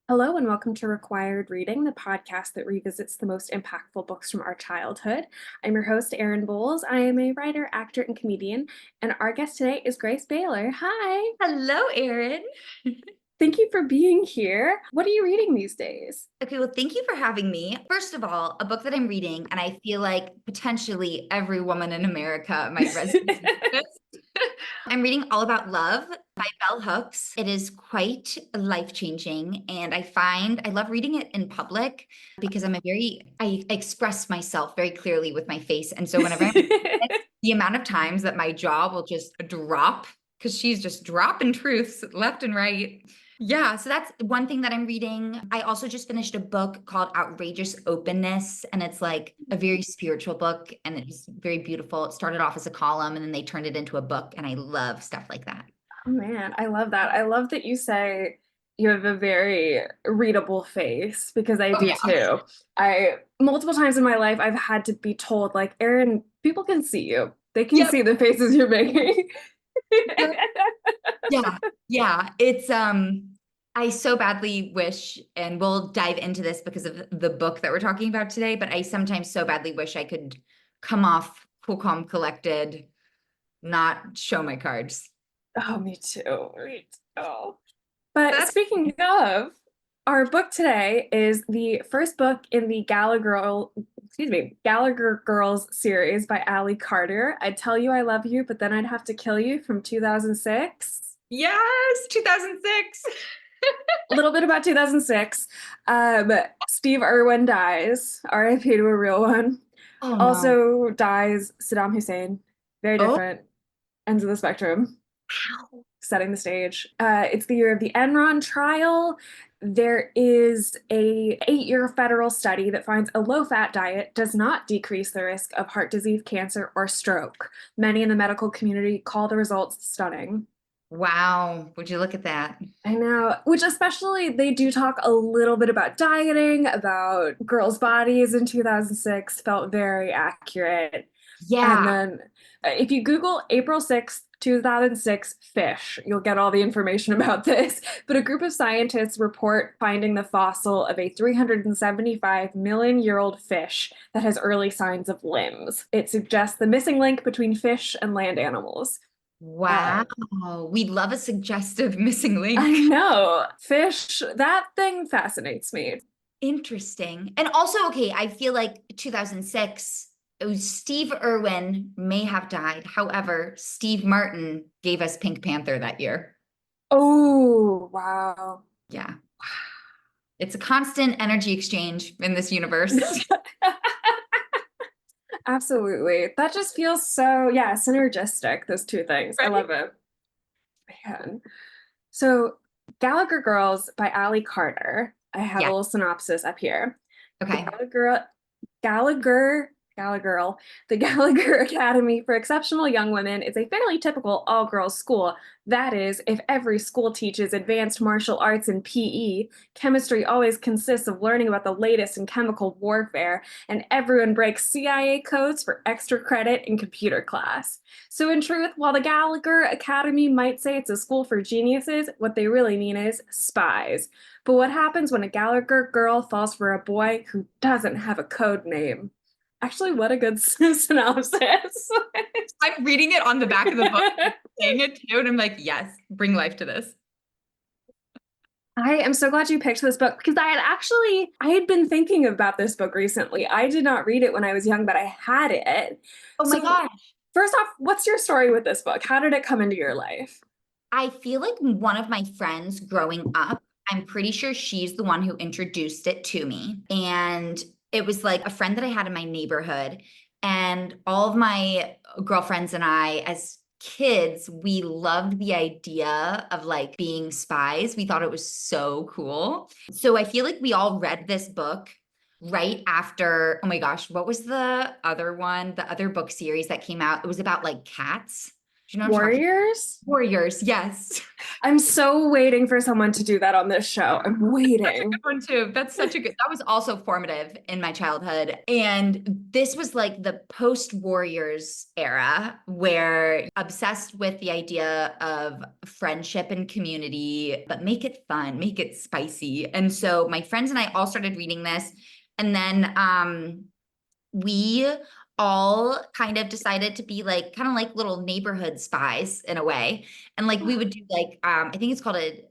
Hello, and welcome to Required Reading, the podcast that revisits the most impactful books from our childhood. I'm your host, Erin Bowles. I am a writer, actor, and comedian, and our guest today is Grace Bahler. Hi. Hello, Erin. Thank you for being here. What are you reading these days? Okay, well, thank you for having me. First of all, a book that I'm reading, and I feel like potentially every woman in America might resonate with this. I'm reading All About Love by Bell Hooks. It is quite life-changing, and I love reading it in public because I express myself very clearly with my face. And so whenever I'm reading it, the amount of times that my jaw will just drop because she's just dropping truths left and right. Yeah, so that's one thing that I'm reading. I also just finished a book called Outrageous Openness, and it's like a very spiritual book, and it's very beautiful. It started off as a column, and then they turned it into a book, and I love stuff like that. Oh man, I love that. I love that you say you have a very readable face because I Oh do yeah. too. I multiple times in my life I've had to be told like, Erin, people can see you. They can Yep. see the faces you're making. Yep. Yeah. Yeah. I so badly wish, and we'll dive into this because of the book that we're talking about today, but I sometimes so badly wish I could come off cool, calm, collected, not show my cards. Oh, me too. Me too. But That's speaking of, our book today is the first book in the Gallagher Girls series by Ali Carter. I'd Tell You I Love You, but then I'd have to kill you from 2006. yes, 2006. A little bit about 2006. Steve Irwin dies, RIP to a real one. Oh no. Also dies Saddam Hussein. Very Oh, different ends of the spectrum. wow. Setting the stage. It's the year of the Enron trial. There is a 8-year federal study that finds a low-fat diet does not decrease the risk of heart disease, cancer, or stroke. Many in the medical community call the results stunning. Wow. Would you look at that? I know, which especially they do talk a little bit about dieting, about girls' bodies in 2006, felt very accurate. And Yeah. then if you Google April 6th, 2006 fish, you'll get all the information about this. But a group of scientists report finding the fossil of a 375 million year old fish that has early signs of limbs. It suggests the missing link between fish and land animals. Uh, Wow. We'd love a suggestive missing I link. know. Fish, that thing fascinates me. Interesting. And also, okay, I feel like 2006, it was Steve Irwin may have died. However, Steve Martin gave us Pink Panther that year. Oh, wow. Yeah. It's a constant energy exchange in this universe. Absolutely. That just feels so, yeah, synergistic, those two things. I Right. love it. Man. So, Gallagher Girls by Ali Carter. I have a Yeah. little synopsis up here. The Okay. Gallagher Gallagher the Gallagher Academy for Exceptional Young Women is a fairly typical all-girls school. That is, if every school teaches advanced martial arts and PE, chemistry always consists of learning about the latest in chemical warfare, and everyone breaks CIA codes for extra credit in computer class. So in truth, while the Gallagher Academy might say it's a school for geniuses, what they really mean is spies. But what happens when a Gallagher girl falls for a boy who doesn't have a code name? Actually, what a good synopsis. I'm reading it on the back of the book, saying it too, and I'm like, yes, bring life to this. I am so glad you picked this book because I had been thinking about this book recently. I did not read it when I was young, but I had it. Oh my So, gosh. first off, what's your story with this book? How did it come into your life? I feel like one of my friends growing up, I'm pretty sure she's the one who introduced it to me. And it was like a friend that I had in my neighborhood. And all of my girlfriends and I, as kids, we loved the idea of like being spies. We thought it was so cool. So I feel like we all read this book right after, oh my gosh, what was the other one? The other book series that came out? It was about like cats. Do you know what I'm talking Warriors? about? Warriors, yes. I'm so waiting for someone to do that on this show. I'm Such a good waiting. one too. That's such a good. That was also formative in my childhood. And this was like the post-Warriors era where obsessed with the idea of friendship and community, but make it fun, make it spicy. And so my friends and I all started reading this. And then we all kind of decided to be like kind of like little neighborhood spies in a way. And like we would do like I think it's called a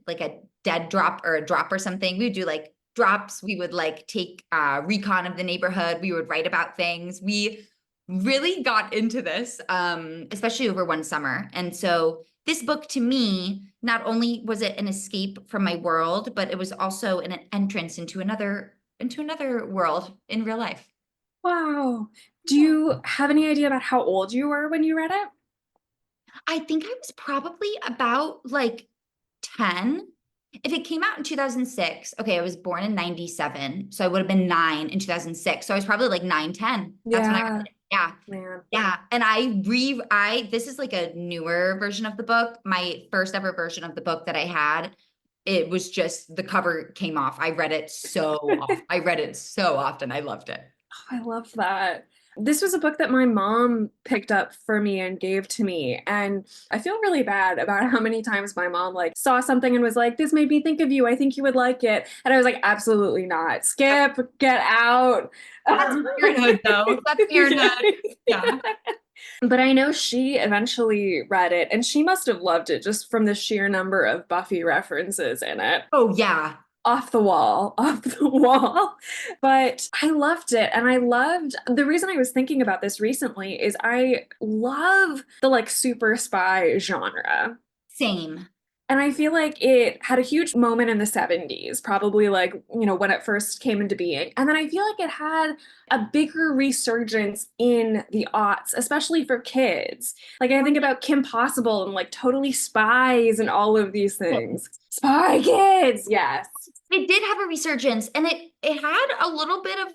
dead drop or a drop or something. We would do like drops. We would like take recon of the neighborhood. We would write about things. We really got into this, especially over one summer. And so this book to me, not only was it an escape from my world, but it was also an entrance into another world in real life. Wow. Do Yeah. you have any idea about how old you were when you read it? I think I was probably about like 10. If it came out in 2006, okay, I was born in 97. So I would have been 9 in 2006. So I was probably like 9, 10. That's when I read Yeah, it. Yeah. man. Yeah. And this is like a newer version of the book. My first ever version of the book that I had, it was just the cover came off. I read it so often. I read it so often. I loved it. I love that. This was a book that my mom picked up for me and gave to me. And I feel really bad about how many times my mom like saw something and was like, this made me think of you. I think you would like it. And I was like, absolutely not. Skip, get out. That's parenthood, though. That's Yeah. parenthood. Yeah. But I know she eventually read it and she must have loved it just from the sheer number of Buffy references in it. Oh, yeah. Off the wall, off the wall. But I loved it. And I loved the reason I was thinking about this recently is I love the like super spy genre. Same. And I feel like it had a huge moment in the 70s, probably like, when it first came into being. And then I feel like it had a bigger resurgence in the aughts, especially for kids. Like I think about Kim Possible and like Totally Spies and all of these things. Spy Kids, yes. It did have a resurgence, and it had a little bit of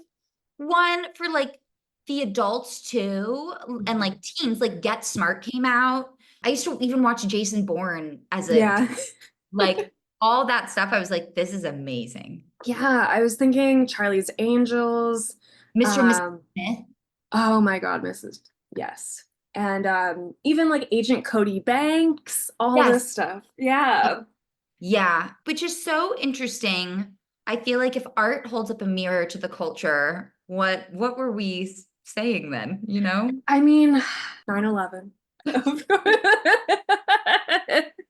one for like the adults too, and like teens. Like Get Smart came out. I used to even watch Jason Bourne as a Yeah. like all that stuff. I was like, this is amazing. Yeah, I was thinking Charlie's Angels. Mr. and Mrs. Um, Smith. oh my God, Mrs. Yes. And even like Agent Cody Banks, all Yes. this stuff. Yeah. Yeah, which is so interesting. I feel like if art holds up a mirror to the culture, what were we saying then, you know? I mean, 9/11.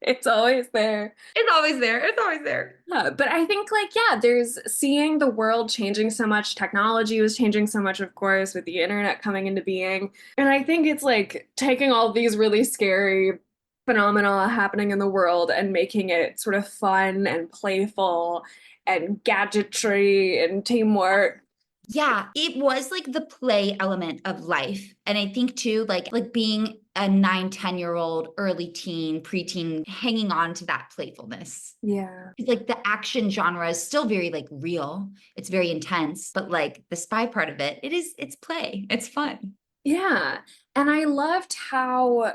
It's always there. It's always there. It's always there. Yeah, but I think like yeah, there's seeing the world changing so much, technology was changing so much, of course, with the internet coming into being. And I think it's like taking all these really scary phenomena happening in the world and making it sort of fun and playful and gadgetry and teamwork. Yeah, it was like the play element of life. And I think too, like being a 9, 10-year-old, early teen, preteen, hanging on to that playfulness. Yeah. It's like the action genre is still very like real. It's very intense, but like the spy part of it's play. It's fun. Yeah. And I loved how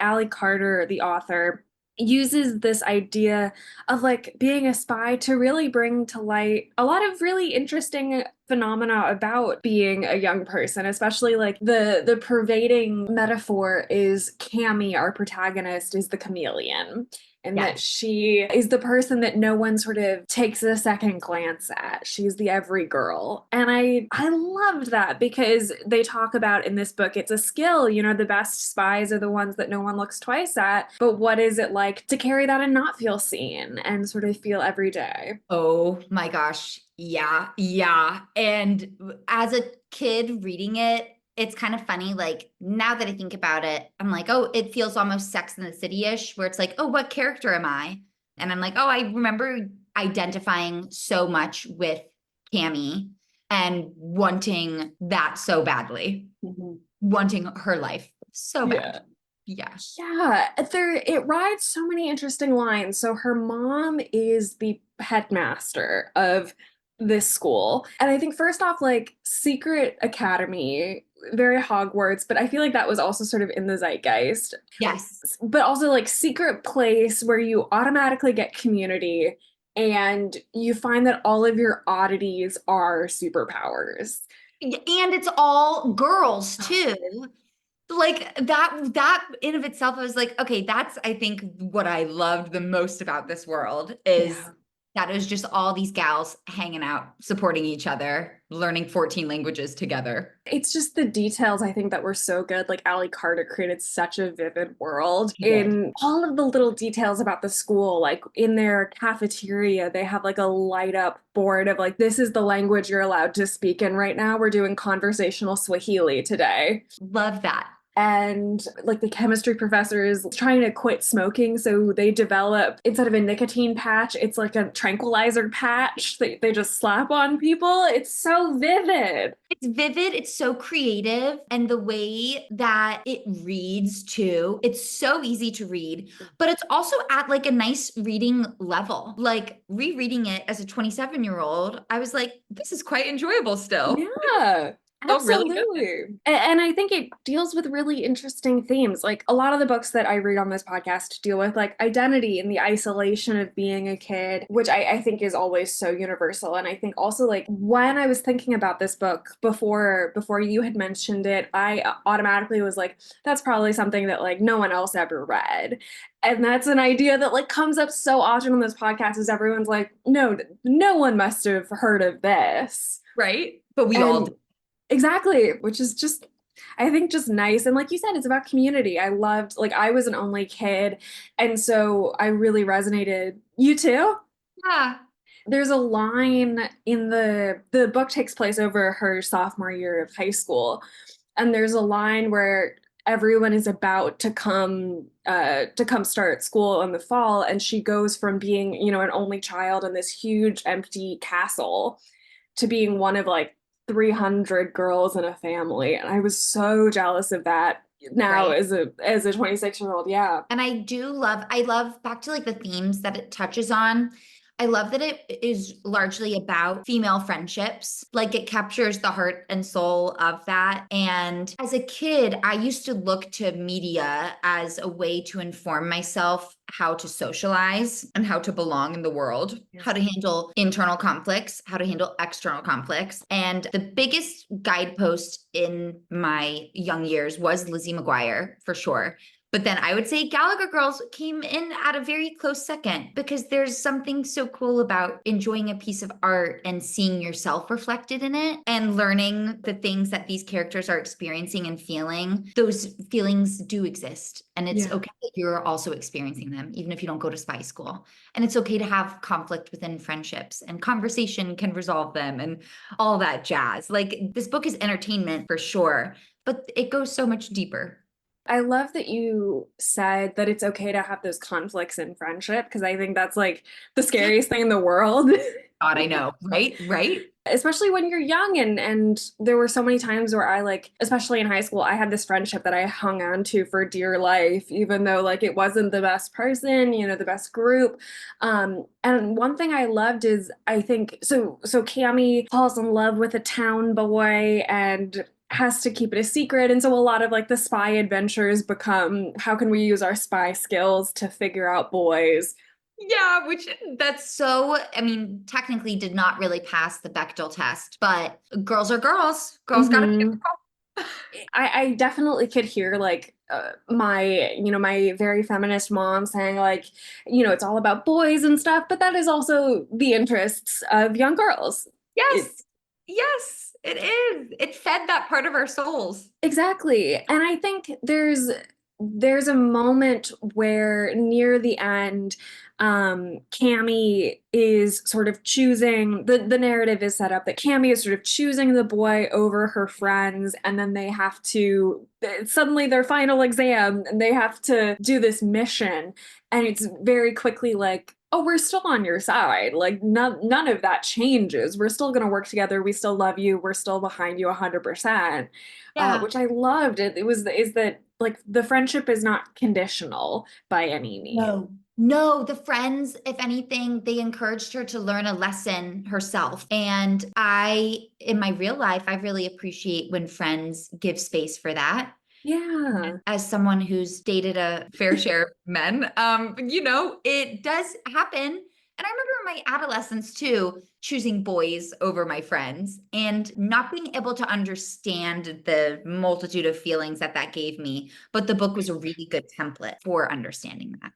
Ally Carter, the author, uses this idea of like being a spy to really bring to light a lot of really interesting phenomena about being a young person, especially like the pervading metaphor is Cammy, our protagonist, is the chameleon. And that Yes. she is the person that no one sort of takes a second glance at. She's the every girl. And I loved that because they talk about in this book, it's a skill. The best spies are the ones that no one looks twice at. But what is it like to carry that and not feel seen and sort of feel every day? Oh my gosh. Yeah. Yeah. And as a kid reading it, it's kind of funny. Like now that I think about it, I'm like, oh, it feels almost Sex and the City-ish, where it's like, oh, what character am I? And I'm like, oh, I remember identifying so much with Cammy and wanting that so badly, Mhm. wanting her life so Yeah. bad. Yeah. Yeah, it rides so many interesting lines. So her mom is the headmaster of this school. And I think first off, like Secret Academy, very Hogwarts, but I feel like that was also sort of in the zeitgeist. Yes. But also like secret place where you automatically get community and you find that all of your oddities are superpowers. And it's all girls too. Like that in of itself, I was like, okay, that's I think what I loved the most about this world is Yeah. that it was just all these gals hanging out, supporting each other, learning 14 languages together. It's just the details I think that were so good. Like Ali Carter created such a vivid world He did. in all of the little details about the school. Like in their cafeteria, they have like a light up board of like, this is the language you're allowed to speak in right now. We're doing conversational Swahili today. Love that. And like the chemistry professor is trying to quit smoking, so they develop, instead of a nicotine patch, it's like a tranquilizer patch that they just slap on people. It's so vivid. It's vivid, it's so creative, and the way that it reads too, it's so easy to read, but it's also at like a nice reading level. Like rereading it as a 27-year-old, I was like, this is quite enjoyable still. Yeah, Still really good. absolutely. And I think it deals with really interesting themes. Like a lot of the books that I read on this podcast deal with like identity and the isolation of being a kid, which I think is always so universal. And I think also like when I was thinking about this book before you had mentioned it, I automatically was like, that's probably something that like no one else ever read. And that's an idea that like comes up so often on this podcast is everyone's like, no, no one must have heard of this. Right? But we all And do. exactly, which is just, I think, just nice. And like you said, it's about community. I loved, like, I was an only kid. And so I really resonated. You too? Yeah. There's a line in the book takes place over her sophomore year of high school. And there's a line where everyone is about to come start school in the fall. And she goes from being, an only child in this huge empty castle to being one of like 300 girls in a family. And I was so jealous of that now Right. as a 26-year-old. Yeah. And I love back to like the themes that it touches on. I love that it is largely about female friendships. Like it captures the heart and soul of that. And as a kid, I used to look to media as a way to inform myself how to socialize and how to belong in the world, Yeah. how to handle internal conflicts, how to handle external conflicts. And the biggest guidepost in my young years was Lizzie McGuire, for sure. But then I would say Gallagher Girls came in at a very close second because there's something so cool about enjoying a piece of art and seeing yourself reflected in it and learning the things that these characters are experiencing and feeling. Those feelings do exist. And it's Yeah. okay that you're also experiencing them, even if you don't go to spy school. And it's okay to have conflict within friendships and conversation can resolve them and all that jazz. Like this book is entertainment for sure, but it goes so much deeper. I love that you said that it's okay to have those conflicts in friendship because I think that's like the Yeah. scariest thing in the world. God, I know, right? Right? Especially when you're young and there were so many times where I like, especially in high school, I had this friendship that I hung on to for dear life, even though like it wasn't the best person, the best group. And one thing I loved is I think so Cammy falls in love with a town boy and has to keep it a secret. And so a lot of like the spy adventures become how can we use our spy skills to figure out boys. Yeah, which that's so, I mean, technically did not really pass the Bechdel test, but girls are girls. Girls gotta be Mhm. girls. I definitely could hear like my very feminist mom saying like, it's all about boys and stuff, but that is also the interests of young girls. It, Yes, yes, it is. It fed that part of our souls. exactly. And I think there's a moment where near the end, Cammy is sort of choosing the narrative is set up that Cammy is sort of choosing the boy over her friends, and then they have to suddenly their final exam and they have to do this mission, and it's very quickly like, oh, we're still on your side. Like none of that changes. We're still gonna work together. We still love you. We're still behind you 100%. Yeah. Which I loved. Is that like the friendship is not conditional by any No. means. No, the friends, if anything, they encouraged her to learn a lesson herself. And in my real life, I really appreciate when friends give space for that. Yeah. As someone who's dated a fair share of men, it does happen. And I remember in my adolescence too, choosing boys over my friends and not being able to understand the multitude of feelings that that gave me. But the book was a really good template for understanding that.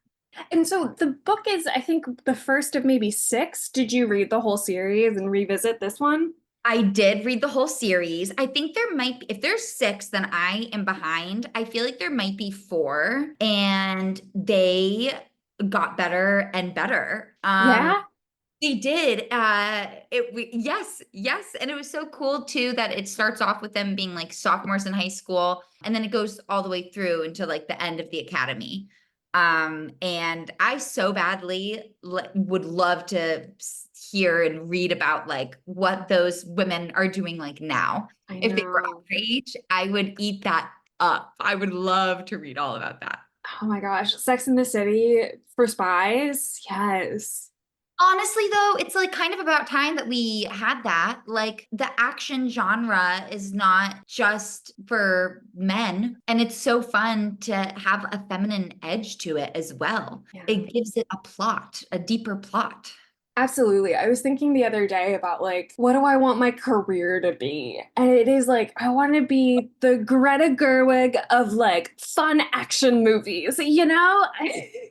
And so the book is, I think, the first of maybe six. Did you read the whole series and revisit this one? I did read the whole series. I think there might be, if there's six, then I am behind. I feel like there might be four, and they got better and better. Yeah, They did. Yes, yes. And it was so cool too that it starts off with them being like sophomores in high school, and then it goes all the way through into like the end of the academy. And I so badly would love to hear and read about like what those women are doing like now. I If they were our know. age, I would eat that up. I would love to read all about that. Oh my gosh, Sex in the City for spies. Yes. Honestly, though, it's like kind of about time that we had that. Like the action genre is not just for men, and it's so fun to have a feminine edge to it as well. Yeah. It gives it a plot, a deeper plot. Absolutely. I was thinking the other day about like, what do I want my career to be? And it is like, I want to be the Greta Gerwig of like fun action movies, you know?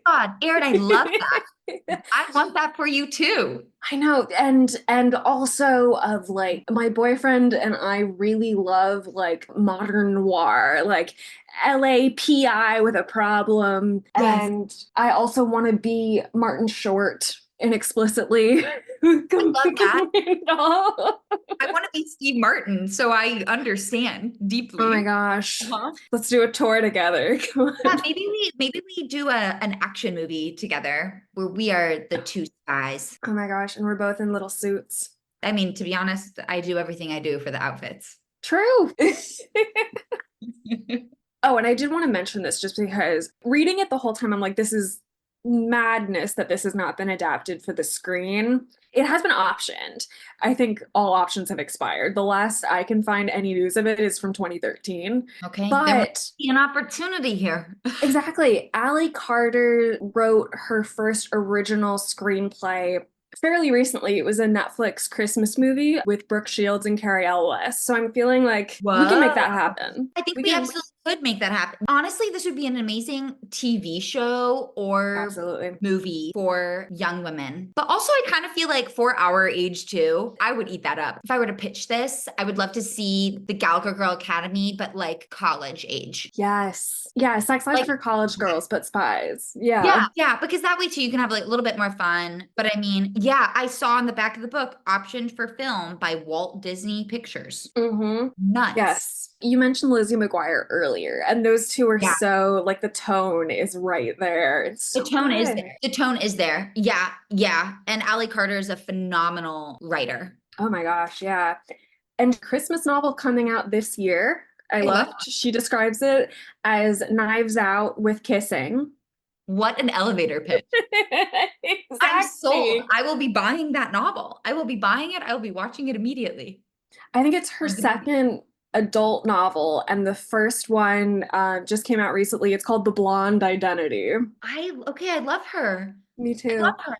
God, Aaron, I love that. I want that for you too. I know, and also of like my boyfriend and I really love like modern noir, like LAPI with a problem. Yes, And I also want to be Martin Short inexplicitly. I love that. Oh I want to be Steve Martin, so I understand my deeply. gosh. Uh-huh. Let's do a tour together. Come Yeah, on. maybe we do an action movie together where we are the two spies. Oh my gosh, and we're both in little suits. I mean, to be honest, I do everything I do for the outfits. True. Oh, and I did want to mention this just because reading it the whole time, I'm like, this is madness that this has not been adapted for the screen. It has been optioned. I think all options have expired. The last I can find any news of it is from 2013. Okay, there might But be an opportunity here. exactly, Ally Carter wrote her first original screenplay fairly recently. It was a Netflix Christmas movie with Brooke Shields and Carrie Elwes. So I'm feeling like we can make Whoa. that happen. I think We we can. absolutely could make that happen. Honestly, this would be an amazing TV show or Absolutely. movie for young women. But also, I kind of feel like for our age too, I would eat that up. If I were to pitch this, I would love to see the Gallagher Girl Academy, but like college age. Yes. Yeah, sex life Like, for college girls, but spies. yeah, Yeah. yeah, because that way too, you can have like a little bit more fun. But I mean, yeah, I saw on the back of the book, optioned for film by Walt Disney Pictures. Mm-hmm. Nuts. Yes. You mentioned Lizzie McGuire earlier, and those two are Yeah. so like the tone is right there. It's The so tone is there. good. The tone is there. Yeah, yeah. And Ally Carter is a phenomenal writer. Oh my gosh, yeah. And Christmas novel coming out this year. I I love loved. She describes it as Knives Out with kissing. what an elevator pitch. I'm sold. Exactly. I will be buying that novel. I will be buying it. I will be watching it immediately. I think it's her Or the movie. second adult novel, and the first one just came out recently. It's called The Blonde Identity. I love her. Me I love too. her.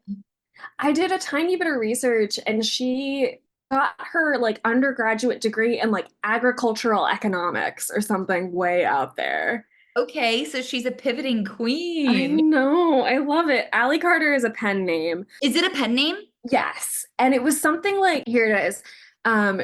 I did a tiny bit of research, and she got her like undergraduate degree in like agricultural economics or something way out there. Okay, so she's a pivoting I queen. know. I love it. Allie Carter is a pen name. Is it a pen name? Yes. And it was something like, here it is.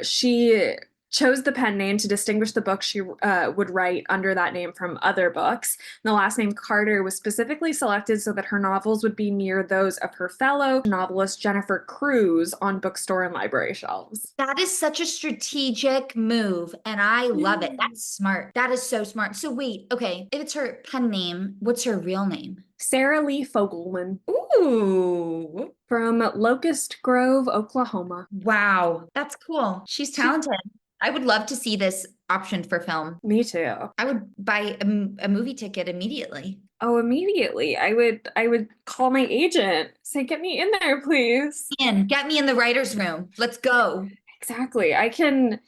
She chose the pen name to distinguish the book she would write under that name from other books. And the last name Carter was specifically selected so that her novels would be near those of her fellow novelist Jennifer Cruz on bookstore and library shelves. That is such a strategic move, and I love it. Yeah. That's smart. That is so smart. So wait, okay, if it's her pen name, what's her real name? Sarah Lee Fogelman Ooh, from Locust Grove, Oklahoma. wow, that's cool. She's talented. I would love to see this optioned for film. Me too. I would buy a movie ticket immediately. Oh, immediately. I would call my agent, say, get me in there, please. And get me in the writer's room. Let's go. Exactly. I can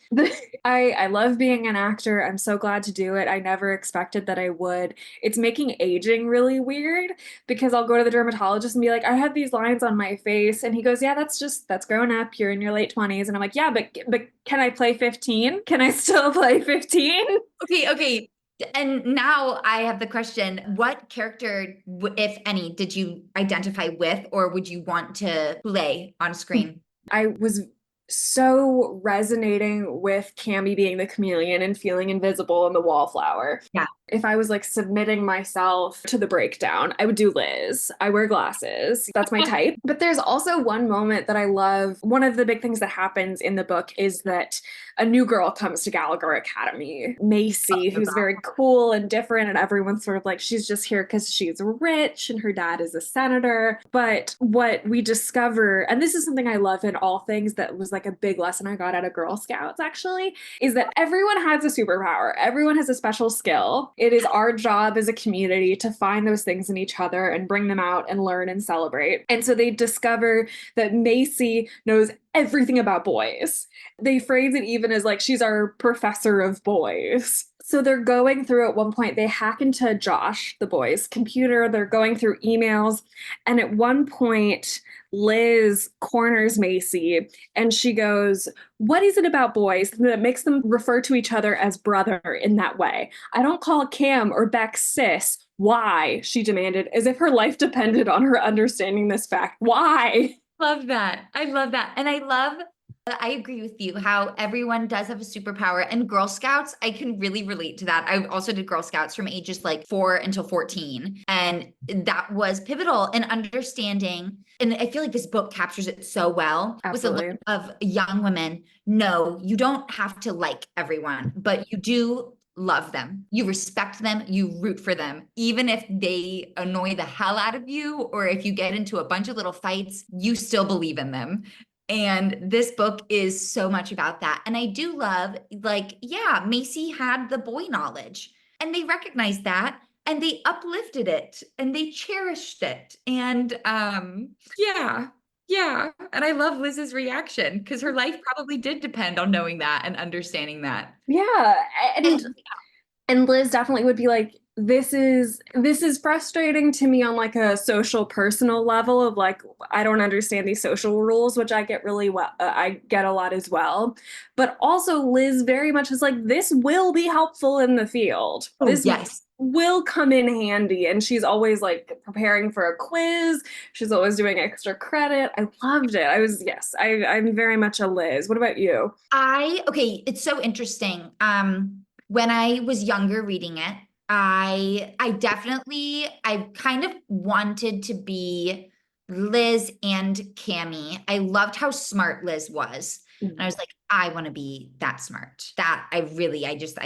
I love being an actor. I'm so glad to do it. I never expected that I would. It's making aging really weird because I'll go to the dermatologist and be like, I have these lines on my face, and he goes, "Yeah, that's grown up. You're in your late 20s." And I'm like, "Yeah, but can I play 15? Can I still play 15?" Okay, okay. And now I have the question, what character, if any, did you identify with or would you want to play on screen? I was so resonating with Cammy being the chameleon and feeling invisible in the wallflower. Yeah. If I was like submitting myself to the breakdown, I would do Liz. I wear glasses. That's my type. But there's also one moment that I love. One of the big things that happens in the book is that a new girl comes to Gallagher Academy, Macy, who's very cool and different. And everyone's sort of like, she's just here because she's rich and her dad is a senator. But what we discover, and this is something I love in all things that was like a big lesson I got out of Girl Scouts actually, is that everyone has a superpower. Everyone has a special skill. It is our job as a community to find those things in each other and bring them out and learn and celebrate. And so they discover that Macy knows everything about boys. They phrase it even as like she's our professor of boys. So they're going through at one point, they hack into Josh, the boy's computer. They're going through emails. And at one point, Liz corners Macy and she goes, "What is it about boys that makes them refer to each other as brother in that way? I don't call Cam or Beck sis. Why?" she demanded, as if her life depended on her understanding this fact. Why? Love that. I love that. And I agree with you how everyone does have a superpower. And Girl Scouts, I can really relate to that. I also did Girl Scouts from ages like 4 until 14. And that was pivotal in understanding. And I feel like this book captures it so well with the Absolutely. look of young women. No, you don't have to like everyone, but you do love them. You respect them. You root for them. Even if they annoy the hell out of you, or if you get into a bunch of little fights, you still believe in them. And this book is so much about that. And I do love, like, yeah, Macy had the boy knowledge and they recognized that and they uplifted it and they cherished it. And yeah, yeah. And I love Liz's reaction because her life probably did depend on knowing that and understanding that. Yeah. And And and Liz definitely would be like, this is frustrating to me on like a social personal level of like I don't understand these social rules, which I get really well, I get a lot as well. But also Liz very much is like, this will be helpful in the field. oh, This yes. will come in handy. And she's always like preparing for a quiz. She's always doing extra credit. I loved it. I'm very much a Liz. What about you? Okay, it's so interesting. When I was younger reading it, I kind of wanted to be Liz and Cami. I loved how smart Liz was. And I was like, I want to be that smart. I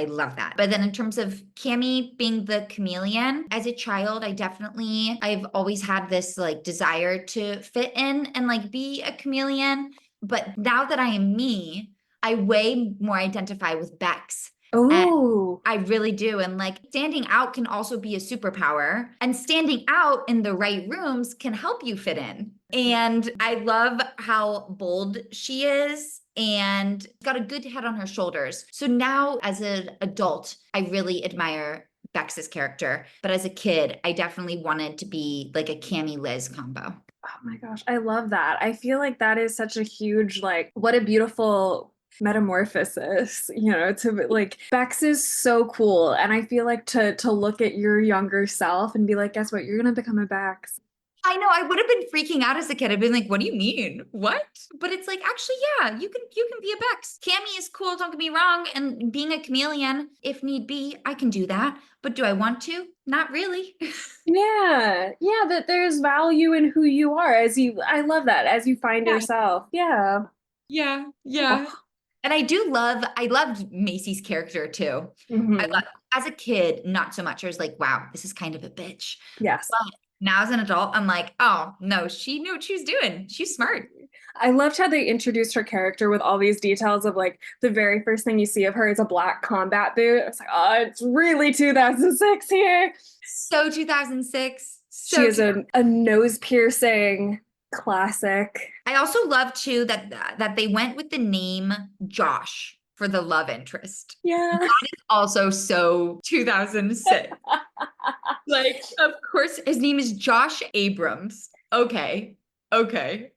love that. But then in terms of Cami being the chameleon, as a child, I've always had this like desire to fit in and like be a chameleon. But now that I am me, I way more identify with Bex. And Oh, I really do. And like standing out can also be a superpower, and standing out in the right rooms can help you fit in. And I love how bold she is and got a good head on her shoulders. So now as an adult, I really admire Bex's character. But as a kid, I definitely wanted to be like a Cami Liz combo. oh my gosh, I love that. I feel like that is such a huge, like, what a beautiful metamorphosis, to like Bex is so cool. And I feel like to look at your younger self and be like, guess what? You're gonna become a Bex. I know I would have been freaking out as a kid. I've been like, what do you mean? What? But it's like, actually, yeah, you can be a Bex. Cammy is cool, don't get me wrong. And being a chameleon, if need be, I can do that. But do I want to? Not really. Yeah, yeah, that there's value in who you are I love that as you find Yeah. yourself. Yeah. Yeah, yeah. Oh, And I loved Macy's character too. I mhm. love, as a kid, not so much. I was like, wow, this is kind of a bitch. Yes. But now as an adult, I'm like, oh no, she knew what she was doing. She's smart. I loved how they introduced her character with all these details of like the very first thing you see of her is a black combat boot. It's like, oh, it's really 2006 here. So 2006. She So is a nose piercing classic. I also love too that they went with the name Josh for the love interest. Yeah. That is also so 2006. Like, of course, his name is Josh Abrams. Okay. Okay.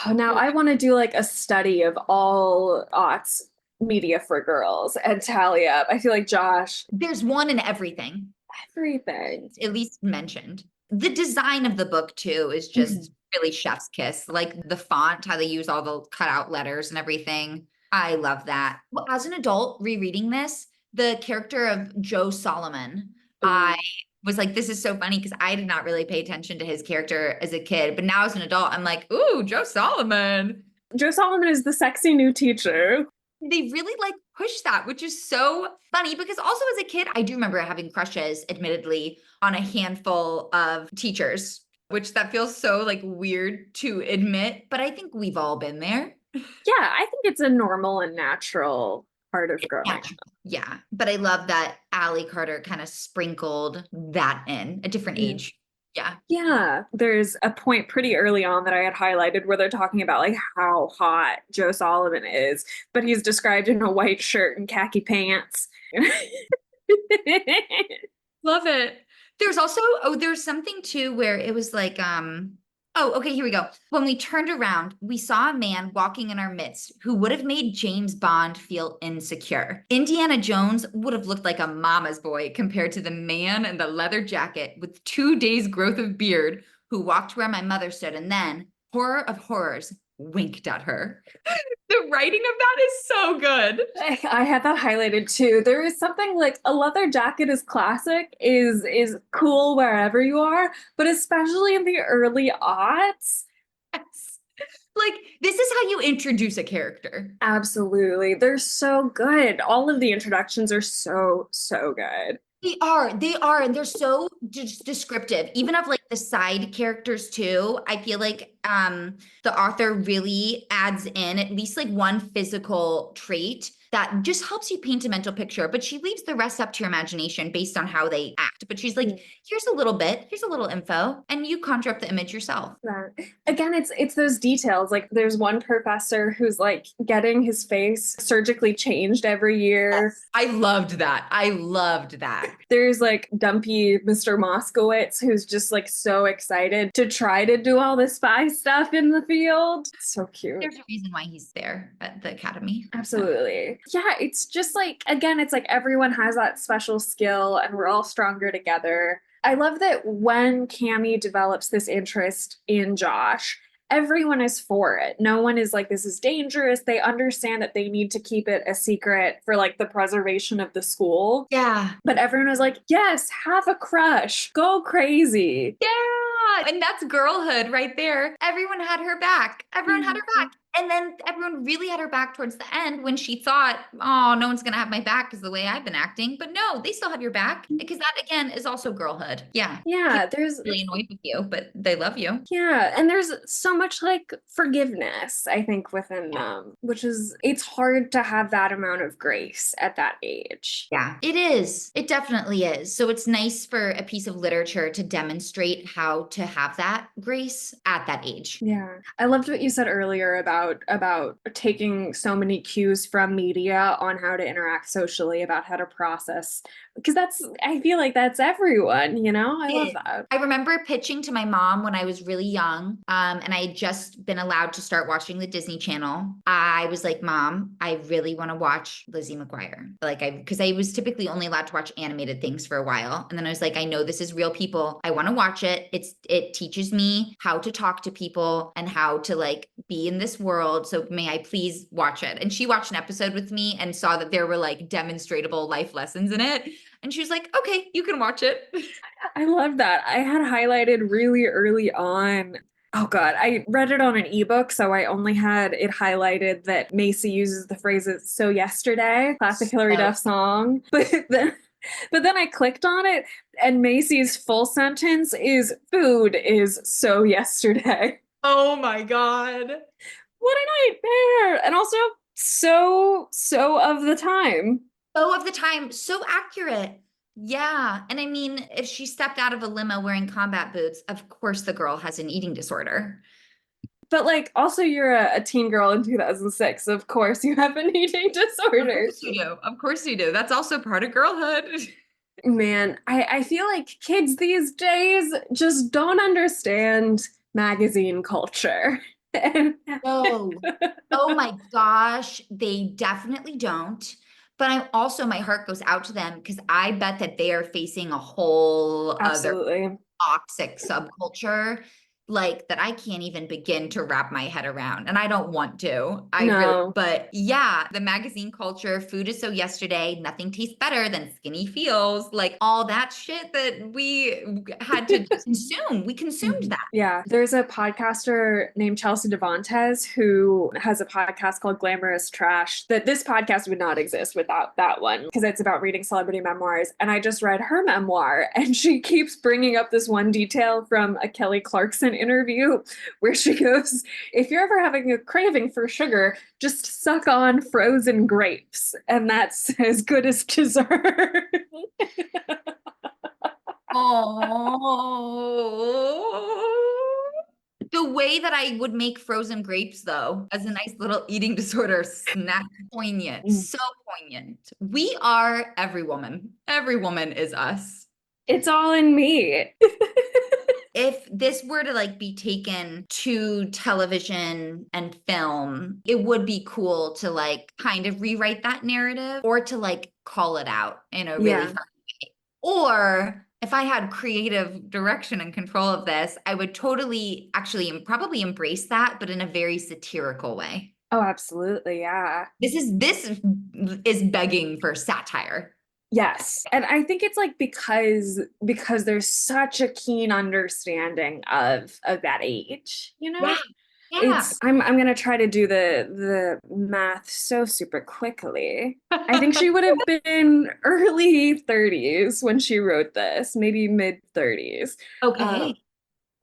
Oh, now I want to do like a study of all aughts media for girls and tally up. I feel like Josh, There's one in everything, everything. at least mentioned. The design of the book too is Mhm. just really chef's kiss. Like the font, how they use all the cutout letters and everything. I love that. Well, as an adult rereading this, the character of Joe Solomon, I Ooh. was like, this is so funny because I did not really pay attention to his character as a kid. But now as an adult, I'm like, ooh, Joe Solomon. Joe Solomon is the sexy new teacher. They really like push that, which is so funny because also as a kid, I do remember having crushes, admittedly, on a handful of teachers, which that feels so like weird to admit, but I think we've all been there. Yeah, I think it's a normal and natural part of growing up. Natural. Yeah. But I love that Allie Carter kind of sprinkled that in a different Yeah. age. Yeah. Yeah, there's a point pretty early on that I had highlighted where they're talking about like how hot Joe Solomon is, but he's described in a white shirt and khaki pants. Love it. There's also, oh, there's something too where it was like, oh, okay, here we go. When we turned around, we saw a man walking in our midst who would have made James Bond feel insecure. Indiana Jones would have looked like a mama's boy compared to the man in the leather jacket with 2 days' growth of beard who walked where my mother stood and then, horror of horrors, winked at her. The writing of that is so good. I had that highlighted too. There is something like a leather jacket is classic, is cool wherever you are, but especially in the early aughts. Yes. Like, this is how you introduce a character. Absolutely. They're so good. All of the introductions are so, so good. They are, and they're so just descriptive, even of like the side characters too. I feel like the author really adds in at least like one physical trait that just helps you paint a mental picture, but she leaves the rest up to your imagination based on how they act. But she's like, here's a little bit, here's a little info, and you conjure up the image yourself. Yeah. Again, it's those details. Like there's one professor who's like getting his face surgically changed every year. I loved that. I loved that. There's like dumpy Mr. Moskowitz who's just like so excited to try to do all the spy stuff in the field. So cute. There's a reason why he's there at the academy. Absolutely. Yeah, it's just like, again, it's like everyone has that special skill and we're all stronger together. I love that when Cammy develops this interest in Josh, everyone is for it. No one is like, this is dangerous. They understand that they need to keep it a secret for like the preservation of the school. Yeah. But everyone was like, yes, have a crush, go crazy. Yeah. And that's girlhood right there. Everyone had her back. Everyone had her back. And then everyone really had her back towards the end when she thought, oh, no one's going to have my back because the way I've been acting. But no, they still have your back because that, again, is also girlhood. Yeah. Yeah, People there's are really annoyed with you, but they love you. yeah, and there's so much like forgiveness, I think, within them, which is it's hard to have that amount of grace at that age. Yeah, it is. It definitely is. So it's nice for a piece of literature to demonstrate how to have that grace at that age. Yeah. I loved what you said earlier about taking so many cues from media on how to interact socially, about how to process because that's I feel like that's everyone, you know? I love that. I remember pitching to my mom when I was really young, and I had just been allowed to start watching the Disney Channel. I was like, Mom, I really want to watch Lizzie McGuire. Because I was typically only allowed to watch animated things for a while. And then I was like, I know this is real people. I want to watch it. It teaches me how to talk to people and how to like be in this world. So may I please watch it? And she watched an episode with me and saw that there were like demonstrable life lessons in it. And she was like, okay, you can watch it. I love that. I had highlighted really early on. Oh God, I read it on an ebook, so I only had it highlighted that Macy uses the phrases "so yesterday," classic Hillary Duff song. But then I clicked on it, and Macy's full sentence is "food is so yesterday." Oh my God. What a nightmare. And also so of the time. So of the time, so accurate. Yeah. And I mean, if she stepped out of a limo wearing combat boots, of course the girl has an eating disorder. But like also you're a teen girl in 2006. Of course you have an eating Of disorder. course you do. Of course you do. That's also part of girlhood. Man, I feel like kids these days just don't understand magazine culture. No. Oh my gosh, they definitely don't. But I'm also, my heart goes out to them because I bet that they are facing a whole other Absolutely. toxic subculture like that I can't even begin to wrap my head around. And I don't want to. I really, No. but yeah, the magazine culture, food is so yesterday, nothing tastes better than skinny feels, like all that shit that we had to consume. We consumed Mhm. that. Yeah, there's a podcaster named Chelsea Devantez who has a podcast called Glamorous Trash that this podcast would not exist without that one because it's about reading celebrity memoirs. And I just read her memoir and she keeps bringing up this one detail from a Kelly Clarkson interview where she goes, if you're ever having a craving for sugar, just suck on frozen grapes and that's as good as dessert. Oh, the way that I would make frozen grapes, though, as a nice little eating disorder snack, poignant, so poignant. We are every woman. Every woman is us. It's all in me. If this were to like be taken to television and film, it would be cool to like kind of rewrite that narrative or to like call it out in a really Yeah. fun way. Or if I had creative direction and control of this, I would totally actually probably embrace that, but in a very satirical way. Oh, absolutely. Yeah. This is begging for satire. Yes. And I think it's like because there's such a keen understanding of that age, you know? Yeah. Yeah. It's I'm gonna try to do the math so super quickly. I think she would have been early 30s when she wrote this, maybe mid 30s. Okay.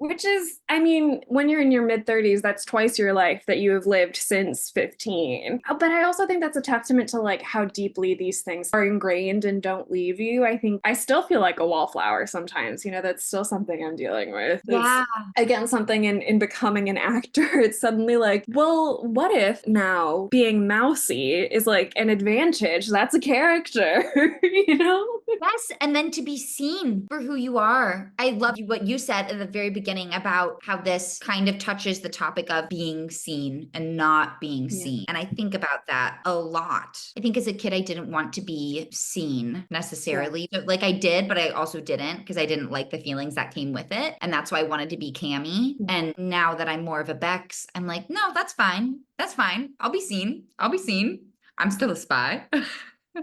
Which is, I mean, when you're in your mid 30s, that's twice your life that you have lived since 15. But I also think that's a testament to like how deeply these things are ingrained and don't leave you. I think I still feel like a wallflower sometimes. You know, that's still something I'm dealing with. It's Yeah. again something in becoming an actor. It's suddenly like, well, what if now being mousy is like an advantage? That's a character, you know? Yes, and then to be seen for who you are. I love what you said at the very beginning about how this kind of touches the topic of being seen and not being Yeah. seen. And I think about that a lot. I think as a kid, I didn't want to be seen Yeah. necessarily. So, like I did, but I also didn't because I didn't like the feelings that came with it. And that's why I wanted to be Cammy. And now that I'm more of a Bex, I'm like, no, that's fine. That's fine. I'll be seen. I'll be seen. I'm still a spy.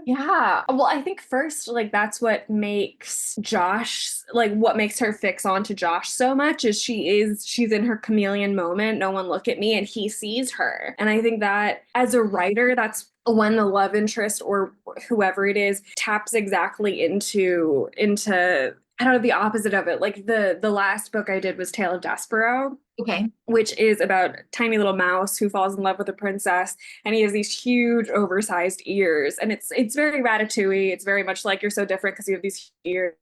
Yeah. Well, I think first, like, that's what makes Josh, like, what makes her fix onto Josh so much is she's in her chameleon moment. No one look at me, and he sees her. And I think that as a writer, that's when the love interest or whoever it is taps exactly into I don't know the opposite of it. Like the last book I did was Tale of Despero, Okay. which is about a tiny little mouse who falls in love with a princess, and he has these huge oversized ears, and it's very Ratatouille. It's very much like you're so different because you have these ears.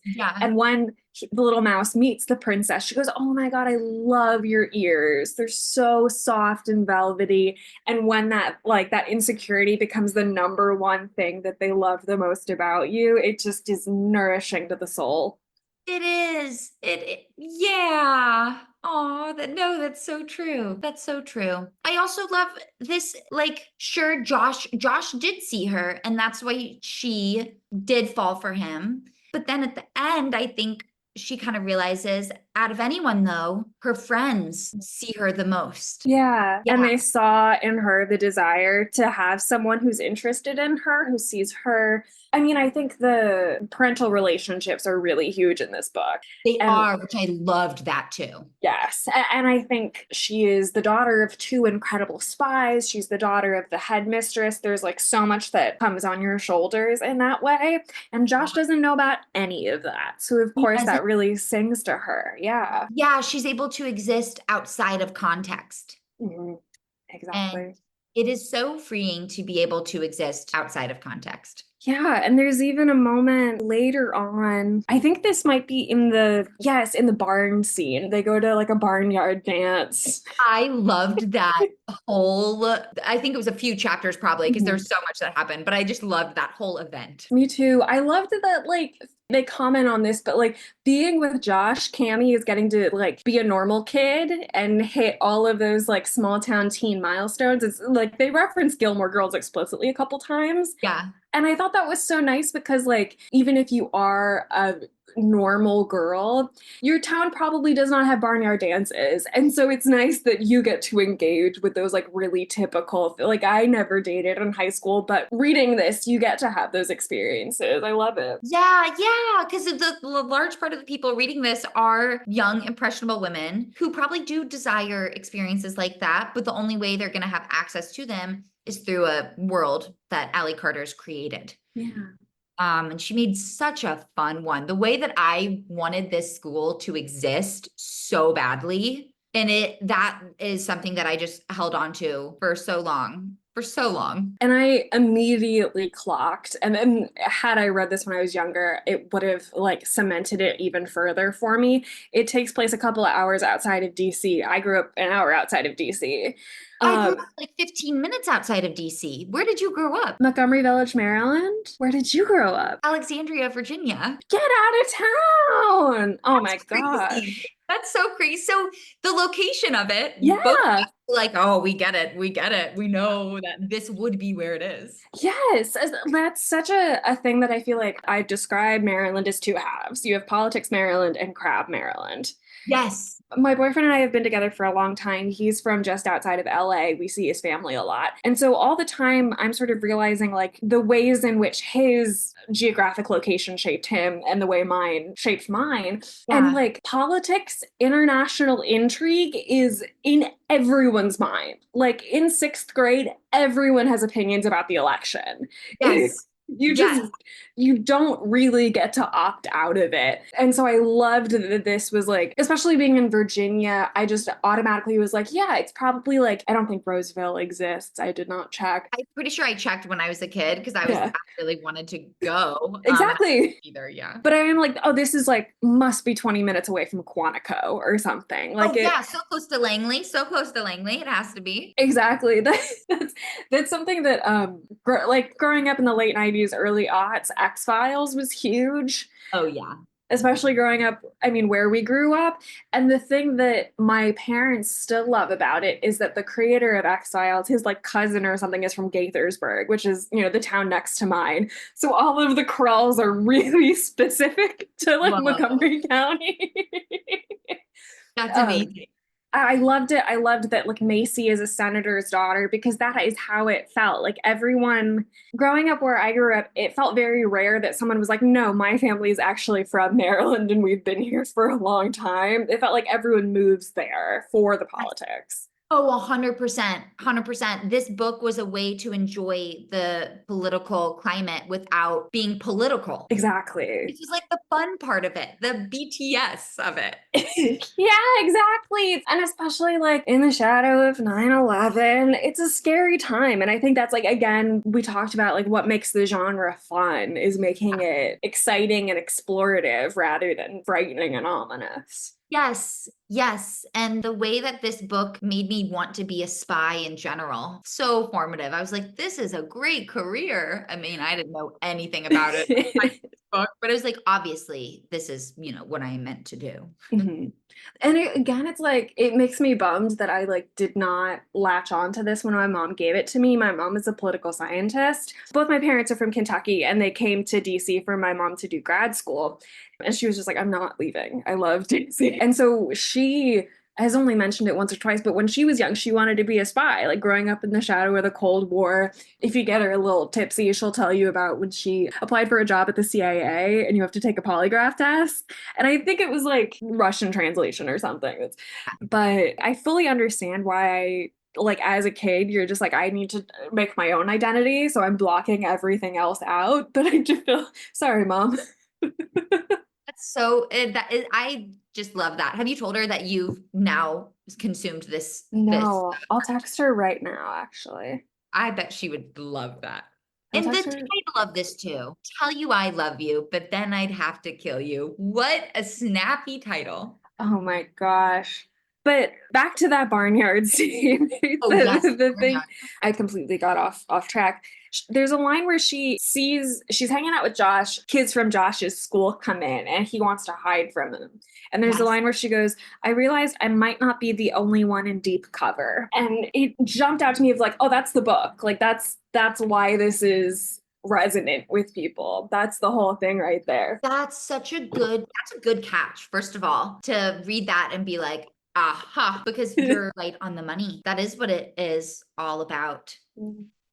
Yeah. And when the little mouse meets the princess, she goes, oh my god, I love your ears, they're so soft and velvety. And when that like that insecurity becomes the number one thing that they love the most about you, it just is nourishing to the soul. It is. Yeah. Oh, that no, that's so true. That's so true. I also love this, like, sure, Josh did see her, and that's why she did fall for him. But then at the end, I think she kind of realizes out of anyone, though, her friends see her the most. Yeah, Yeah. and they saw in her the desire to have someone who's interested in her, who sees her. I mean, I think the parental relationships are really huge in this book. They And are, which I loved that too. yes, and I think she is the daughter of two incredible spies. She's the daughter of the headmistress. There's like so much that comes on your shoulders in that way. And Josh doesn't know about any of that. So, of He course, doesn't. that really sings to her. Yeah. Yeah, she's able to exist outside of context. Mhm. And Exactly. it is so freeing to be able to exist outside of context. Yeah, and there's even a moment later on. I think this might be in yes, in the barn scene. They go to like a barnyard dance. I loved that whole, I think it was a few chapters probably because Mhm. there's so much that happened, but I just loved that whole event. Me too. I loved that like they comment on this, but like being with Josh, Cammy is getting to like be a normal kid and hit all of those like small town teen milestones. It's like they reference Gilmore Girls explicitly a couple times. Yeah. And I thought that was so nice because, like, even if you are a normal girl, your town probably does not have barnyard dances. And so it's nice that you get to engage with those, like, really typical, like, I never dated in high school, but reading this, you get to have those experiences. I love it. Yeah, yeah, because the large part of the people reading this are young, impressionable women who probably do desire experiences like that, but the only way they're going to have access to them is through a world that Allie Carter's created. Yeah. And she made such a fun one. The way that I wanted this school to exist so badly, and that is something that I just held on to for so long, for so long. And I immediately clocked. And then had I read this when I was younger, it would have like cemented it even further for me. It takes place a couple of hours outside of DC. I grew up an hour outside of DC. I grew up Um, like 15 minutes outside of DC. Where did you grow up? Montgomery Village, Maryland. Where did you grow up? Alexandria, Virginia. Get out of town. Oh That's my crazy. gosh. That's so crazy. So the location of it, both of Yeah. us were like, oh, we get it. We get it. We know that this would be where it is. Yes. That's such a thing that I feel like I describe Maryland as two halves. You have politics Maryland and crab Maryland. Yes. My boyfriend and I have been together for a long time. He's from just outside of LA. We see his family a lot. And so all the time I'm sort of realizing like the ways in which his geographic location shaped him and the way mine shaped mine. And Yeah. like politics, international intrigue is in everyone's mind. Like in sixth grade, everyone has opinions about the election. Yes. You Yes. just you don't really get to opt out of it. And so I loved that this was like, especially being in Virginia, I just automatically was like, yeah, it's probably like, I don't think Roseville exists. I did not check. I'm pretty sure I checked when I was a kid because I Yeah, really wanted to go. And exactly. either, yeah. But I am like, oh, this is like, must be 20 minutes away from Quantico or something. Like Oh it, yeah, so close to Langley. So close to Langley. It has to be. exactly. That's something that, like growing up in the late 90s, early aughts, X-Files was huge. Oh yeah. Especially growing up, I mean, where we grew up. And the thing that my parents still love about it is that the creator of X-Files, his like cousin or something, is from Gaithersburg, which is, the town next to mine. So all of the Krells are really specific to like Whoa. Montgomery County. That's um, amazing. I loved it. I loved that like Macy is a senator's daughter because that is how it felt. Like everyone growing up where I grew up, it felt very rare that someone was like, no, my family is actually from Maryland and we've been here for a long time. It felt like everyone moves there for the politics. Oh, 100%, 100%. This book was a way to enjoy the political climate without being political. Exactly. This was like the fun part of it, the BTS of it. Yeah, exactly. And especially like in the shadow of 9/11, it's a scary time. And I think that's like, again, we talked about like what makes the genre fun is making it exciting and explorative rather than frightening and ominous. Yes, yes. And the way that this book made me want to be a spy in general, so formative. I was like, this is a great career. I mean, I didn't know anything about it by this book, but it was like, obviously, this is, what I meant to do. Mhm. And again, it's like it makes me bummed that I like did not latch on to this when my mom gave it to me. My mom is a political scientist. Both my parents are from Kentucky and they came to DC for my mom to do grad school. And she was just like, I'm not leaving. I love DC. And so she has only mentioned it once or twice, but when she was young, she wanted to be a spy, like growing up in the shadow of the Cold War. If you get her a little tipsy, she'll tell you about when she applied for a job at the CIA and you have to take a polygraph test. And I think it was like Russian translation or something. But I fully understand why like as a kid, you're just like, I need to make my own identity. So I'm blocking everything else out. But I just feel sorry, mom. That's So I just love that. Have you told her that you've now consumed this? No, I'll text her right now, actually. I bet she would love that. I'll And the text her. title of this too, Tell You I Love You, but then I'd have to kill you. What a snappy title. Oh my gosh. But back to that barnyard scene. Oh yes, The thing barnyard. I completely got off track. There's a line where she's hanging out with Josh. Kids from Josh's school come in and he wants to hide from them. And there's a Yes. line where she goes, I realized I might not be the only one in deep cover. And it jumped out to me of like, oh, that's the book. Like that's why this is resonant with people. That's the whole thing right there. That's a good catch, first of all, to read that and be like, aha, because you're right on the money. That is what it is all about.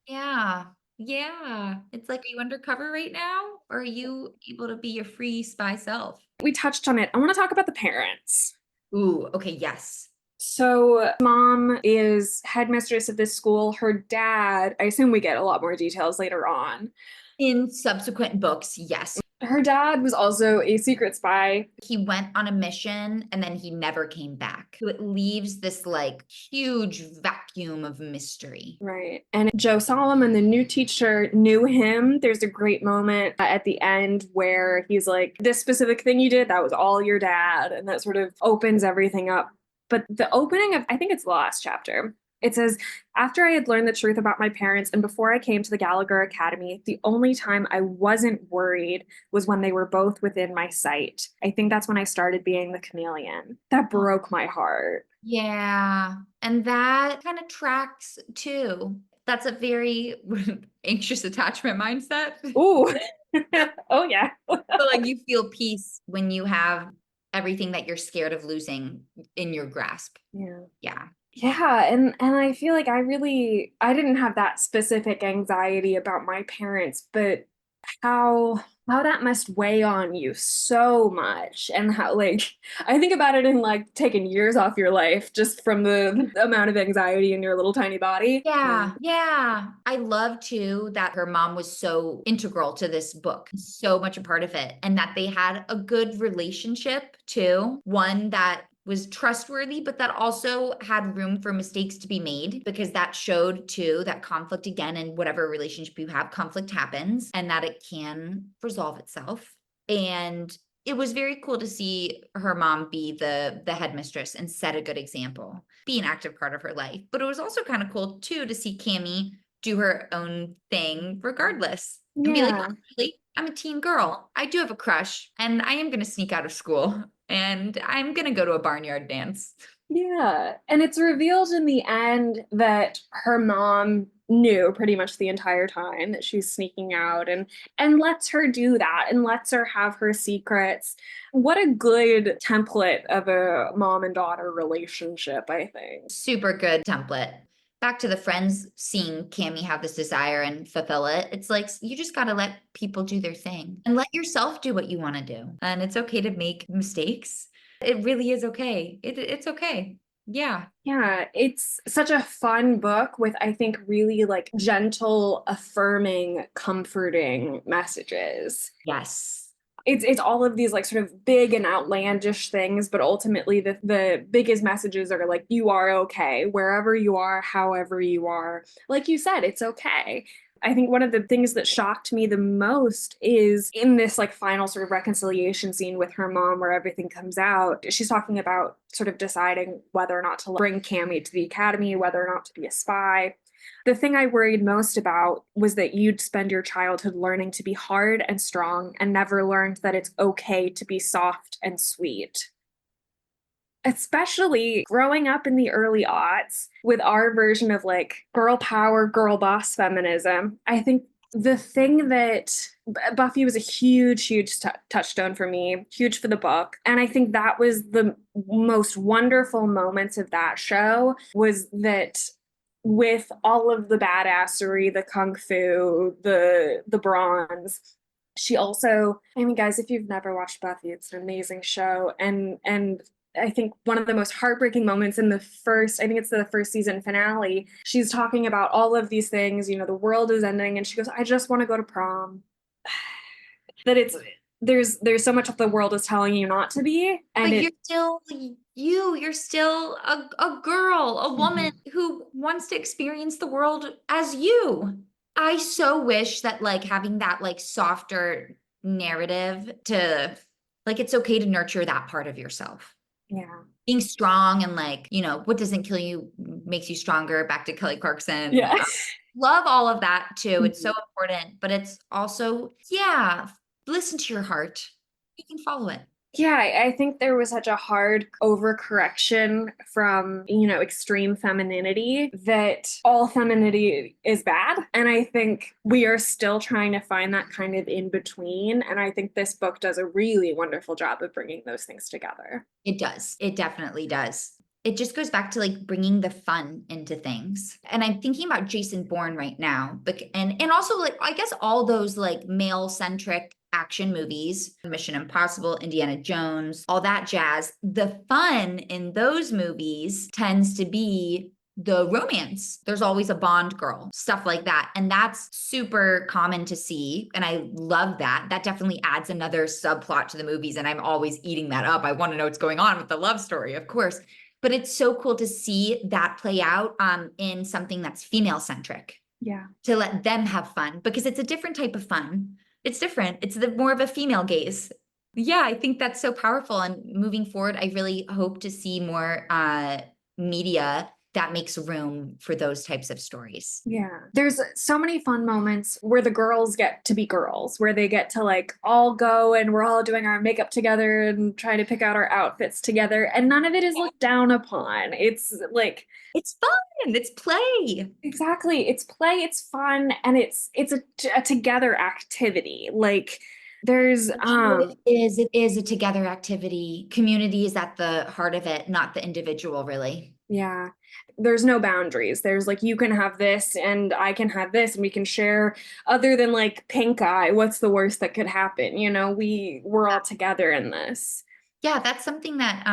Yeah. Yeah. It's like, are you undercover right now? Or are you able to be your free spy self? We touched on it. I want to talk about the parents. Ooh, okay, yes. So, mom is headmistress of this school. Her dad, I assume we get a lot more details later on. In subsequent books, yes. Her dad was also a secret spy. He went on a mission and then he never came back. So it leaves this like huge vacuum of mystery. Right. And Joe Solomon, the new teacher, knew him. There's a great moment at the end where he's like, this specific thing you did, that was all your dad. And that sort of opens everything up. But the opening of, I think it's the last chapter, it says, after I had learned the truth about my parents and before I came to the Gallagher Academy, the only time I wasn't worried was when they were both within my sight. I think that's when I started being the chameleon. That broke my heart. Yeah. And that kind of tracks too. That's a very anxious attachment mindset. Ooh. Oh, yeah. So like you feel peace when you have everything that you're scared of losing in your grasp. Yeah. Yeah. Yeah, and I feel like I didn't have that specific anxiety about my parents, but how that must weigh on you so much and how like I think about it in like taking years off your life just from the amount of anxiety in your little tiny body. Yeah, yeah. I love too that her mom was so integral to this book, so much a part of it, and that they had a good relationship too. One that was trustworthy, but that also had room for mistakes to be made because that showed too that conflict again in whatever relationship you have, conflict happens and that it can resolve itself. And it was very cool to see her mom be the headmistress and set a good example, be an active part of her life. But it was also kind of cool too to see Cammie do her own thing regardless and be like, Yeah. oh, really? I'm a teen girl. I do have a crush and I am going to sneak out of school and I'm going to go to a barnyard dance. Yeah. And it's revealed in the end that her mom knew pretty much the entire time that she's sneaking out and lets her do that and lets her have her secrets. What a good template of a mom and daughter relationship, I think. Super good template. Back to the friends seeing Cammie have this desire and fulfill it. It's like you just got to let people do their thing and let yourself do what you want to do. And it's okay to make mistakes. It really is okay. It's okay. Yeah. Yeah, it's such a fun book with, I think, really like gentle, affirming, comforting messages. Yes. It's all of these like sort of big and outlandish things, but ultimately the biggest messages are like you are okay wherever you are, however you are. Like you said, it's okay. I think one of the things that shocked me the most is in this like final sort of reconciliation scene with her mom where everything comes out. She's talking about sort of deciding whether or not to bring Cammie to the academy, whether or not to be a spy. The thing I worried most about was that you'd spend your childhood learning to be hard and strong and never learned that it's okay to be soft and sweet. Especially growing up in the early aughts with our version of like girl power, girl boss feminism. I think the thing that Buffy was a huge touchstone for me, huge for the book. And I think that was the most wonderful moments of that show was that with all of the badassery, the kung fu, the bronze, she also, I mean, guys, if you've never watched Buffy, it's an amazing show. And I think one of the most heartbreaking moments in the first, I think it's the first season finale, she's talking about all of these things, you know, the world is ending, and she goes, I just want to go to prom. That there's so much that the world is telling you not to be, and But you're it still you're still a girl, a woman Mhm. who wants to experience the world as you. I so wish that like having that like softer narrative to like it's okay to nurture that part of yourself. Yeah. Being strong and like, you know, what doesn't kill you makes you stronger. Back to Kelly Clarkson. Yeah. Love all of that too. It's so Mhm. important, but it's also, yeah, listen to your heart. You can follow it. Yeah, I think there was such a hard overcorrection from, extreme femininity that all femininity is bad. And I think we are still trying to find that kind of in between. And I think this book does a really wonderful job of bringing those things together. It does. It definitely does. It just goes back to like bringing the fun into things. And I'm thinking about Jason Bourne right now, but and also like I guess all those like male centric action movies, Mission Impossible, Indiana Jones, all that jazz. The fun in those movies tends to be the romance. There's always a Bond girl, stuff like that. And that's super common to see. And I love that. That definitely adds another subplot to the movies. And I'm always eating that up. I want to know what's going on with the love story, of course. But it's so cool to see that play out in something that's female centric, Yeah. to let them have fun because it's a different type of fun. It's different. It's the more of a female gaze. Yeah, I think that's so powerful. And moving forward, I really hope to see more media that makes room for those types of stories. Yeah. There's so many fun moments where the girls get to be girls, where they get to like all go and we're all doing our makeup together and trying to pick out our outfits together. And none of it is looked down upon. It's like, It's fun. It's play. exactly, it's play, it's fun, and it's a together activity. Like there's Oh, it is a together activity. Community is at the heart of it, not the individual, really. yeah, there's no boundaries. There's like you can have this and I can have this and we can share, other than like pink eye, what's the worst that could happen? We're all together in this. Yeah, that's something that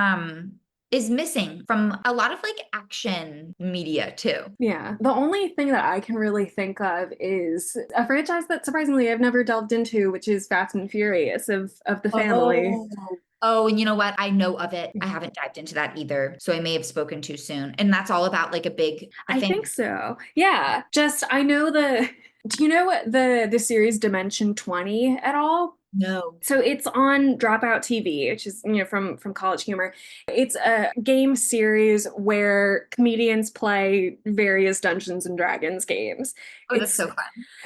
is missing from a lot of like action media too. Yeah. The only thing that I can really think of is a franchise that surprisingly I've never delved into, which is Fast and Furious of the family. Oh. Oh, and you know what? I know of it. I haven't dived into that either. So I may have spoken too soon. And that's all about like a I think thing. so. Yeah. Just I know the do you know what the series Dimension 20 at all? No. So it's on Dropout TV, which is from College Humor. It's a game series where comedians play various Dungeons and Dragons games. Oh, that's It's so fun.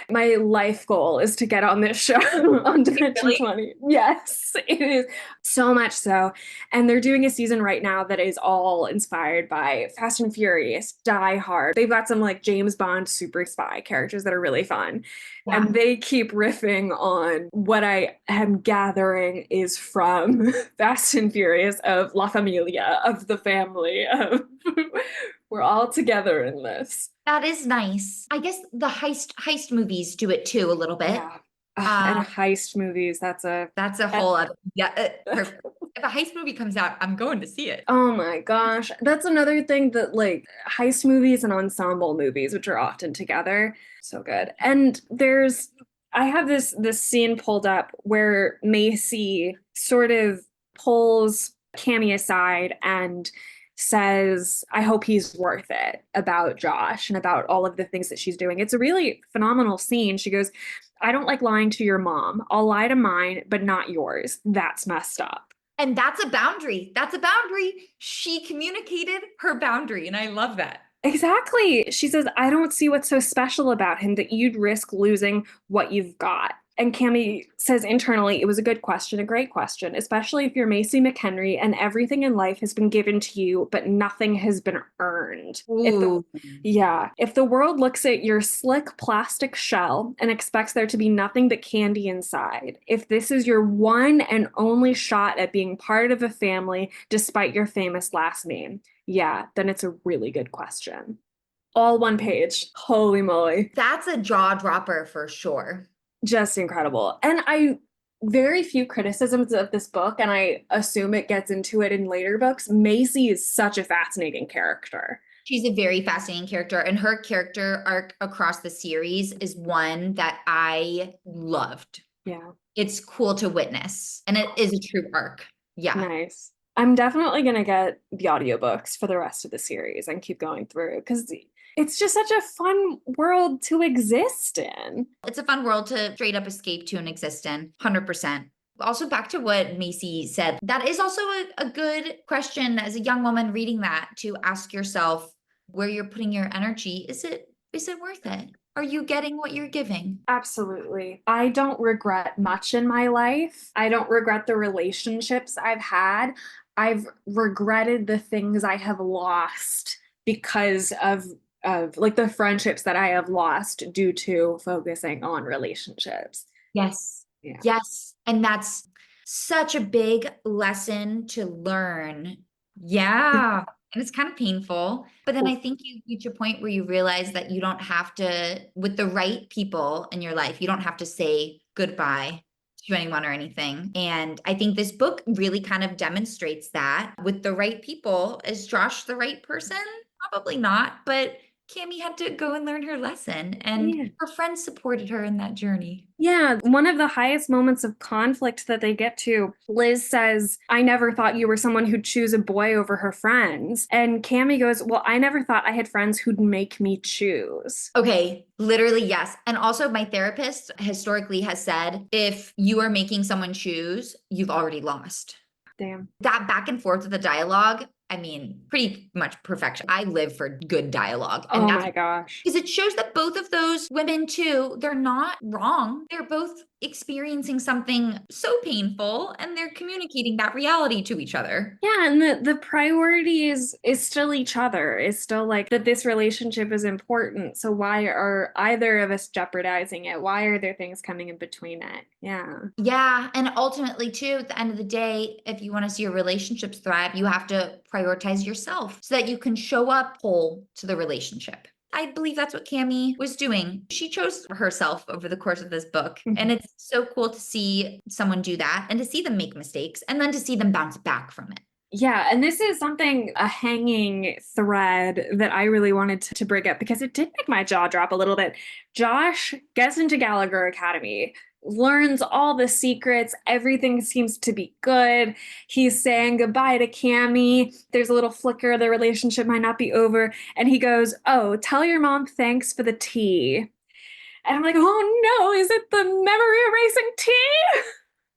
my life goal is to get on this show on Dimension Really? 20. Yes, it is so much so. And they're doing a season right now that is all inspired by Fast and Furious, Die Hard. They've got some like James Bond super spy characters that are really fun. Yeah. And they keep riffing on what I am gathering is from Fast and Furious of La Familia, of the family, of we're all together in this. That is nice. I guess the heist movies do it too a little bit. Yeah. Ugh, and Um, heist movies, that's a that whole other, yeah, perfect. If a heist movie comes out, I'm going to see it. oh my gosh. That's another thing that like heist movies and ensemble movies, which are often together, so good. And I have this scene pulled up where Macy sort of pulls Cammy aside and says, I hope he's worth it about Josh and about all of the things that she's doing. It's a really phenomenal scene. She goes, I don't like lying to your mom. I'll lie to mine, but not yours. That's messed up. And that's a boundary. That's a boundary. She communicated her boundary, and I love that. Exactly. She says, I don't see what's so special about him that you'd risk losing what you've got. And Cami says internally, it was a good question, a great question, especially if you're Macy McHenry and everything in life has been given to you, but nothing has been earned. Ooh. If the world looks at your slick plastic shell and expects there to be nothing but candy inside, if this is your one and only shot at being part of a family despite your famous last name, yeah, then it's a really good question. All one page. Holy moly. That's a jaw dropper for sure. Just incredible. And very few criticisms of this book, and I assume it gets into it in later books. Macy is such a fascinating character. She's a very fascinating character, and her character arc across the series is one that I loved. Yeah. It's cool to witness. And it is a true arc. Yeah. Nice. I'm definitely gonna get the audiobooks for the rest of the series and keep going through because it's just such a fun world to exist in. It's a fun world to straight up escape to and exist in, 100%. Also, back to what Macy said, that is also a good question as a young woman reading that to ask yourself where you're putting your energy. Is it worth it? Are you getting what you're giving? Absolutely. I don't regret much in my life. I don't regret the relationships I've had. I've regretted the things I have lost because of like the friendships that I have lost due to focusing on relationships. Yes. Yeah. Yes. And that's such a big lesson to learn. Yeah. And it's kind of painful. But then I think you reach a point where you realize that you don't have to, with the right people in your life, you don't have to say goodbye to anyone or anything. And I think this book really kind of demonstrates that with the right people. Is Josh the right person? Probably not. But Cami had to go and learn her lesson, and Yeah. her friends supported her in that journey. Yeah, one of the highest moments of conflict that they get to, Liz says, I never thought you were someone who'd choose a boy over her friends. And Cammy goes, well, I never thought I had friends who'd make me choose. Okay, literally, yes. And also, my therapist historically has said if you are making someone choose, you've already lost. Damn. That back and forth of the dialogue, I mean, pretty much perfection. I live for good dialogue. And Oh that's my gosh. because it shows that both of those women, too, they're not wrong. They're both experiencing something so painful and they're communicating that reality to each other. Yeah, and the priority is still each other. Is still like that this relationship is important. So why are either of us jeopardizing it? Why are there things coming in between it? Yeah. Yeah. And ultimately, too, at the end of the day, if you want to see your relationships thrive, you have to prioritize yourself so that you can show up whole to the relationship. I believe that's what Cami was doing. She chose herself over the course of this book. And Mhm. it's so cool to see someone do that and to see them make mistakes and then to see them bounce back from it. Yeah, and this is something, a hanging thread that I really wanted to bring up because it did make my jaw drop a little bit. Josh gets into Gallagher Academy, learns all the secrets, everything seems to be good. He's saying goodbye to Cammy. There's a little flicker, the relationship might not be over. And he goes, oh, tell your mom thanks for the tea. And I'm like, oh no, is it the memory erasing tea?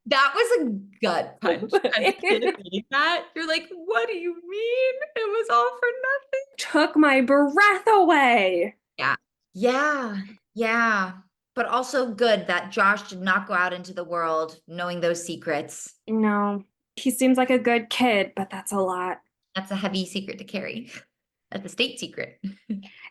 That was a gut punch. As a kid It reading that, you're like, what do you mean? It was all for nothing. took my breath away. Yeah. Yeah. Yeah. But also good that Josh did not go out into the world knowing those secrets. No, he seems like a good kid, but that's a lot. That's a heavy secret to carry. That's a state secret.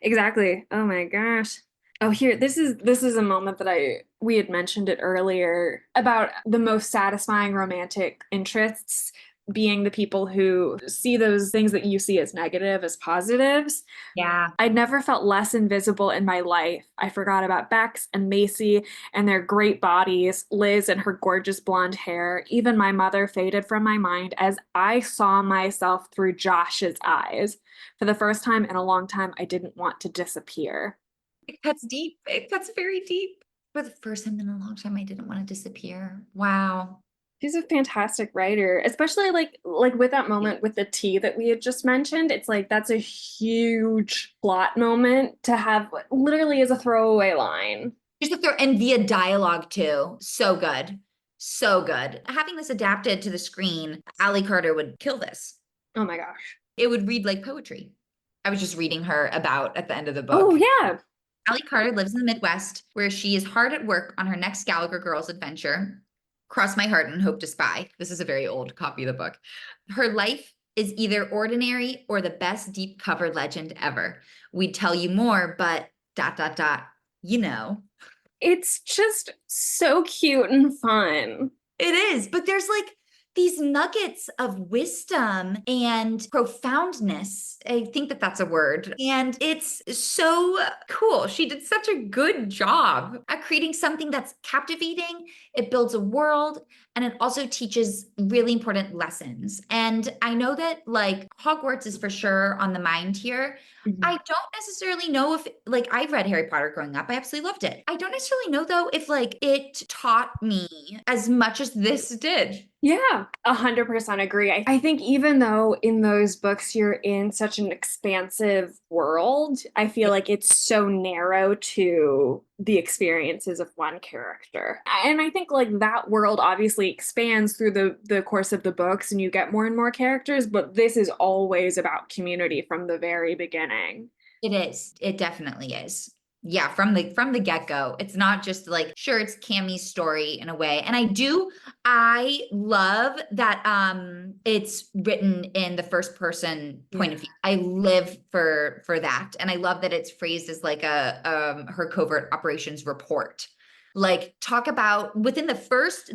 Exactly. Oh my gosh. Oh, here, this is a moment that we had mentioned it earlier about the most satisfying romantic interests being the people who see those things that you see as negative as positives. Yeah. I'd never felt less invisible in my life. I forgot about Bex and Macy and their great bodies, Liz and her gorgeous blonde hair. Even my mother faded from my mind as I saw myself through Josh's eyes. For the first time in a long time, I didn't want to disappear. It cuts deep. It cuts very deep. For the first time in a long time, I didn't want to disappear. Wow. She's a fantastic writer, especially like with that moment with the tea that we had just mentioned. It's like that's a huge plot moment to have literally as a throwaway line. Just to throw and via dialogue too. So good. So good. Having this adapted to the screen, Allie Carter would kill this. Oh my gosh. It would read like poetry. I was just reading her about at the end of the Oh book. yeah. Allie Carter lives in the Midwest, where she is hard at work on her next Gallagher Girls adventure. Cross my heart and hope to spy. This is a very old copy of the book. Her life is either ordinary or the best deep cover legend ever. We'd tell you more, but ... you know. It's just so cute and fun. It is, but there's like these nuggets of wisdom and profoundness. I think that that's a word. And it's so cool. She did such a good job at creating something that's captivating. It builds a world and it also teaches really important lessons. And I know that like Hogwarts is for sure on the mind here. I Mhm. don't necessarily know if like I've read Harry Potter growing up. I absolutely loved it. I don't necessarily know though if like it taught me as much as this did. Yeah, 100% agree. I think even though in those books you're in such an expansive world, I feel like it's so narrow to the experiences of one character. And I think like that world obviously expands through the course of the books and you get more and more characters, but this is always about community from the very beginning. It is. It definitely is. Yeah, from the get-go. It's not just like, sure, it's Cammy's story in a way. And I love that it's written in the first person point Yeah. of view. I live for that. And I love that it's phrased as like a her covert operations report. Like talk about within the first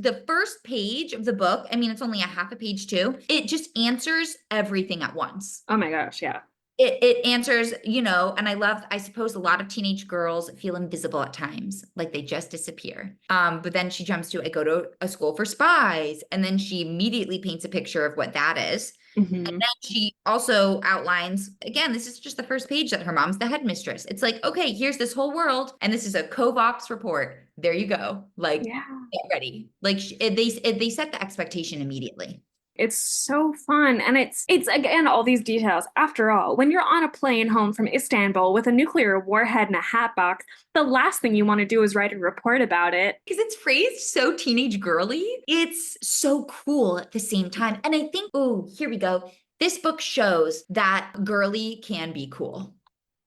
page of the book. I mean, it's only a half a page too. It just answers everything at once. Oh my gosh, yeah. It answers, and I suppose a lot of teenage girls feel invisible at times, like they just disappear. But then she jumps to, I go to a school for spies, and then she immediately paints a picture of what that is. And Hmm. then she also outlines, again, this is just the first page that her mom's the headmistress. It's like, okay, here's this whole world, and this is a Covox report. There you go. Like, Yeah. get ready. Like they set the expectation immediately. It's so fun. And it's again all these details. After all, when you're on a plane home from Istanbul with a nuclear warhead in a hat box, the last thing you want to do is write a report about it. Because it's phrased so teenage girly. It's so cool at the same time. And I think, oh, here we go. This book shows that girly can be cool.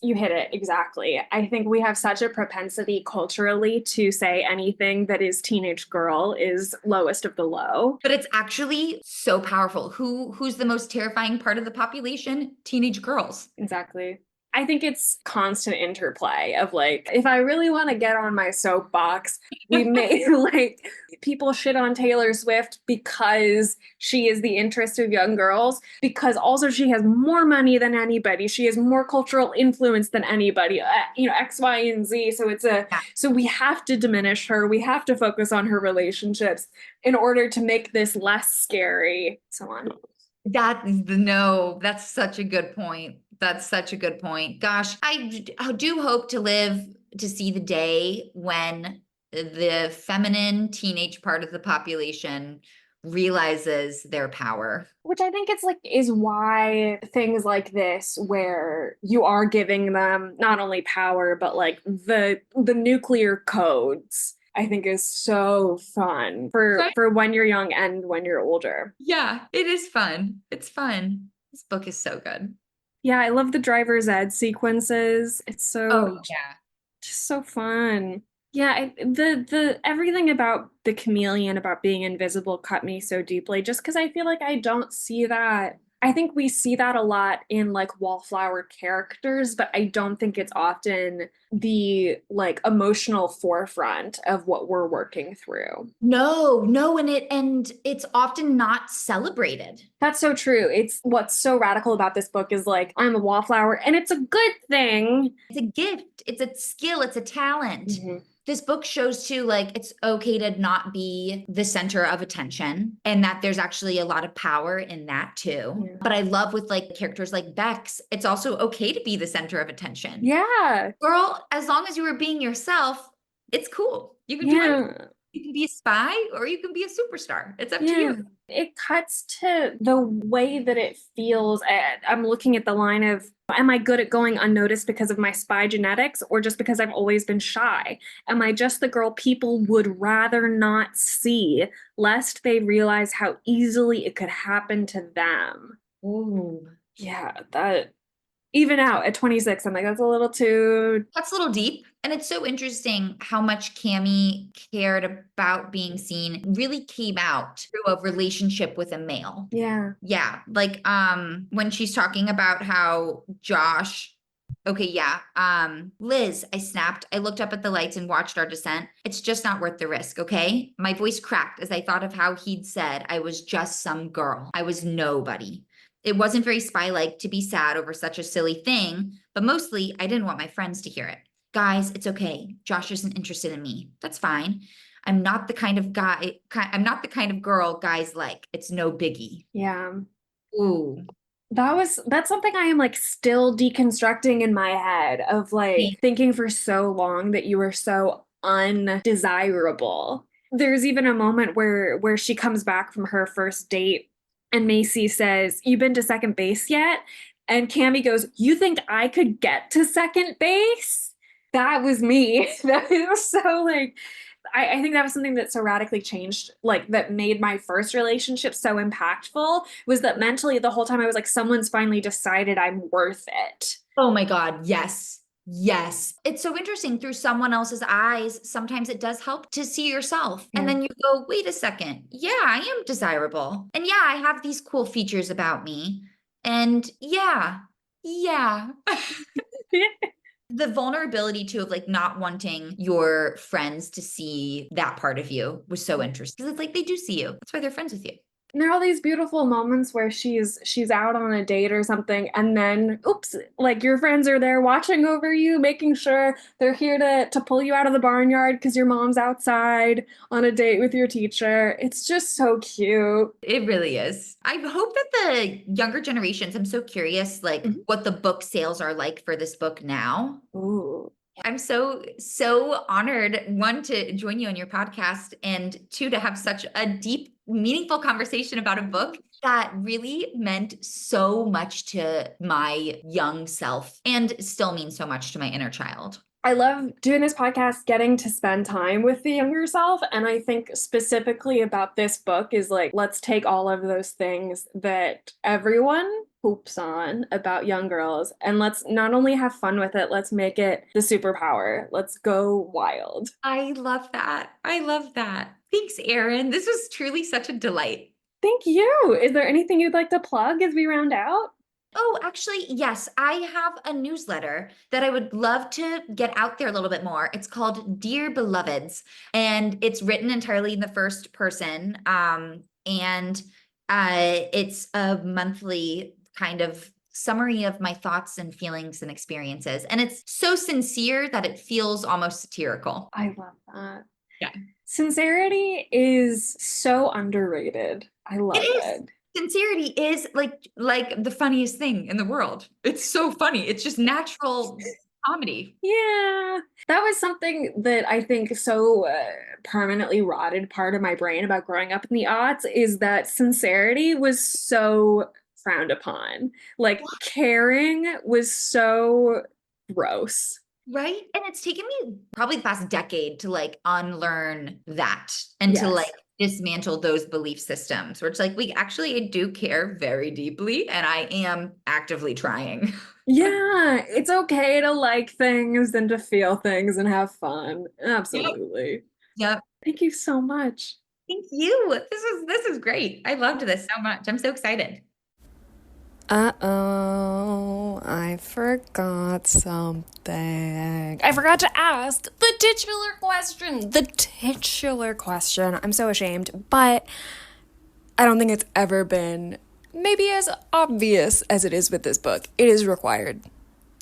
You hit it exactly. I think we have such a propensity culturally to say anything that is teenage girl is lowest of the low. But it's actually so powerful. Who's the most terrifying part of the population? Teenage girls. Exactly. I think it's constant interplay of like, if I really want to get on my soapbox, we may like people shit on Taylor Swift because she is the interest of young girls, because also she has more money than anybody. She has more cultural influence than anybody, X, Y, and Z. Yeah. So we have to diminish her. We have to focus on her relationships in order to make this less scary. So on. No, that's such a good point. That's such a good point. Gosh, I do hope to live to see the day when the feminine teenage part of the population realizes their power. Which I think it's like is why things like this, where you are giving them not only power, but like the nuclear codes, I think is so fun Right. for when you're young and when you're older. Yeah, it is fun. It's fun. This book is so good. Yeah, I love the driver's ed sequences. It's Oh, yeah. just so fun. Yeah, the everything about the chameleon, about being invisible, cut me so deeply just because I feel like I don't see that. I think we see that a lot in like wallflower characters, but I don't think it's often the like emotional forefront of what we're working through. No, no, and it's often not celebrated. That's so true. It's what's so radical about this book is like, I'm a wallflower, and it's a good thing. It's a gift, it's a skill, it's a talent. Mhm. This book shows too, like, it's okay to not be the center of attention and that there's actually a lot of power in that too. Yeah. But I love with like characters like Bex, it's also okay to be the center of attention. Yeah. Girl, as long as you were being yourself, it's cool. You can do anything. Yeah. You can be a spy or you can be a superstar. It's up to Yeah. you. It cuts to the way that it feels. I'm looking at the line of, am I good at going unnoticed because of my spy genetics or just because I've always been shy? Am I just the girl people would rather not see, lest they realize how easily it could happen to them? Ooh. Yeah, that even out at 26, I'm like, that's a little too. That's a little deep. And it's so interesting how much Cami cared about being seen really came out through a relationship with a male. Yeah. Yeah. Like when she's talking about how Josh Okay, yeah. Liz, I snapped. I looked up at the lights and watched our descent. It's just not worth the risk, okay? My voice cracked as I thought of how he'd said I was just some girl. I was nobody. It wasn't very spy-like to be sad over such a silly thing, but mostly I didn't want my friends to hear it. Guys, it's okay. Josh isn't interested in me. That's fine. I'm not the kind of girl guys like. It's no biggie. Yeah. Ooh. That's something I am like still deconstructing in my head of like thinking for so long that you were so undesirable. There's even a moment where she comes back from her first date and Macy says, "You been to second base yet?" And Cammy goes, "You think I could get to second base?" That was me. That was so like I think that was something that so radically changed, like that made my first relationship so impactful, was that mentally the whole time I was like, someone's finally decided I'm worth it. Oh my God. Yes. Yes. It's so interesting through someone else's eyes. Sometimes it does help to see yourself. And Yeah. then you go, wait a second. Yeah, I am desirable. And yeah, I have these cool features about me. And yeah, yeah. The vulnerability too of like not wanting your friends to see that part of you was so interesting. Because it's like they do see you. That's why they're friends with you. And there are all these beautiful moments where she's out on a date or something, and then oops, like your friends are there watching over you, making sure they're here to pull you out of the barnyard because your mom's outside on a date with your teacher. It's just so cute. It really is. I hope that the younger generations, I'm so curious, like Mhm. what the book sales are like for this book now. Ooh. I'm so honored, one, to join you on your podcast, and two, to have such a deep, meaningful conversation about a book that really meant so much to my young self and still means so much to my inner child. I love doing this podcast, getting to spend time with the younger self. And I think specifically about this book is like, let's take all of those things that everyone hoops on about young girls and let's not only have fun with it, let's make it the superpower. Let's go wild. I love that. I love that. Thanks, Erin. This was truly such a delight. Thank you. Is there anything you'd like to plug as we round out? Oh, actually, yes, I have a newsletter that I would love to get out there a little bit more. It's called Dear Beloveds, and it's written entirely in the first person. And it's a monthly kind of summary of my thoughts and feelings and experiences. And it's so sincere that it feels almost satirical. I love that. Yeah. Sincerity is so underrated. I It love is. it. Sincerity is like the funniest thing in the world. It's so funny. It's just natural comedy. Yeah, that was something that I think so permanently rotted part of my brain about growing up in the aughts is that sincerity was so frowned upon. Like caring was so gross. Right? And it's taken me probably the past decade to like unlearn that and to Yes. like dismantle those belief systems where it's like we actually do care very deeply and I am actively trying. Yeah, it's okay to like things and to feel things and have fun. Yep. Absolutely. Yep. Thank you so much. Thank you. This is great. I loved this so much. I'm so excited. Uh-oh, I forgot something. I forgot to ask the titular question. The titular question. I'm so ashamed, but I don't think it's ever been maybe as obvious as it is with this book. It is required.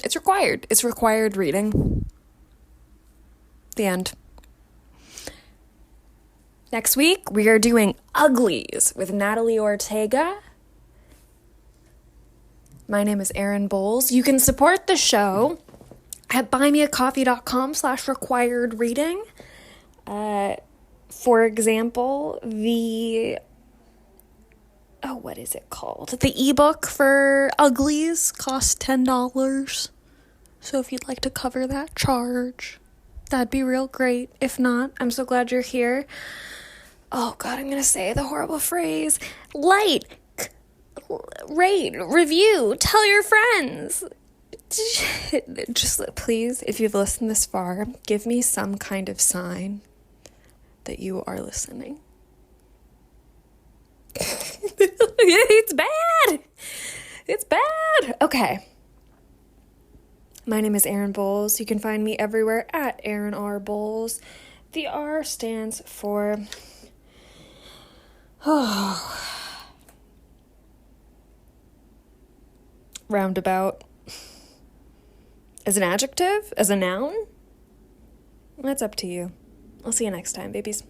It's required. It's required reading. The end. Next week, we are doing Uglies with Natalie Ortega. My name is Erin Bowles. You can support the show at buymeacoffee.com/required reading. For example, what is it called? The ebook for Uglies costs $10. So if you'd like to cover that charge, that'd be real great. If not, I'm so glad you're here. Oh God, I'm going to say the horrible phrase. Like, rate, review, tell your friends. Just please, if you've listened this far, give me some kind of sign that you are listening. It's bad. It's bad. Okay. My name is Erin Bowles. You can find me everywhere at Erin R. Bowles. The R stands for... roundabout. As an adjective? As a noun? That's up to you. I'll see you next time, babies.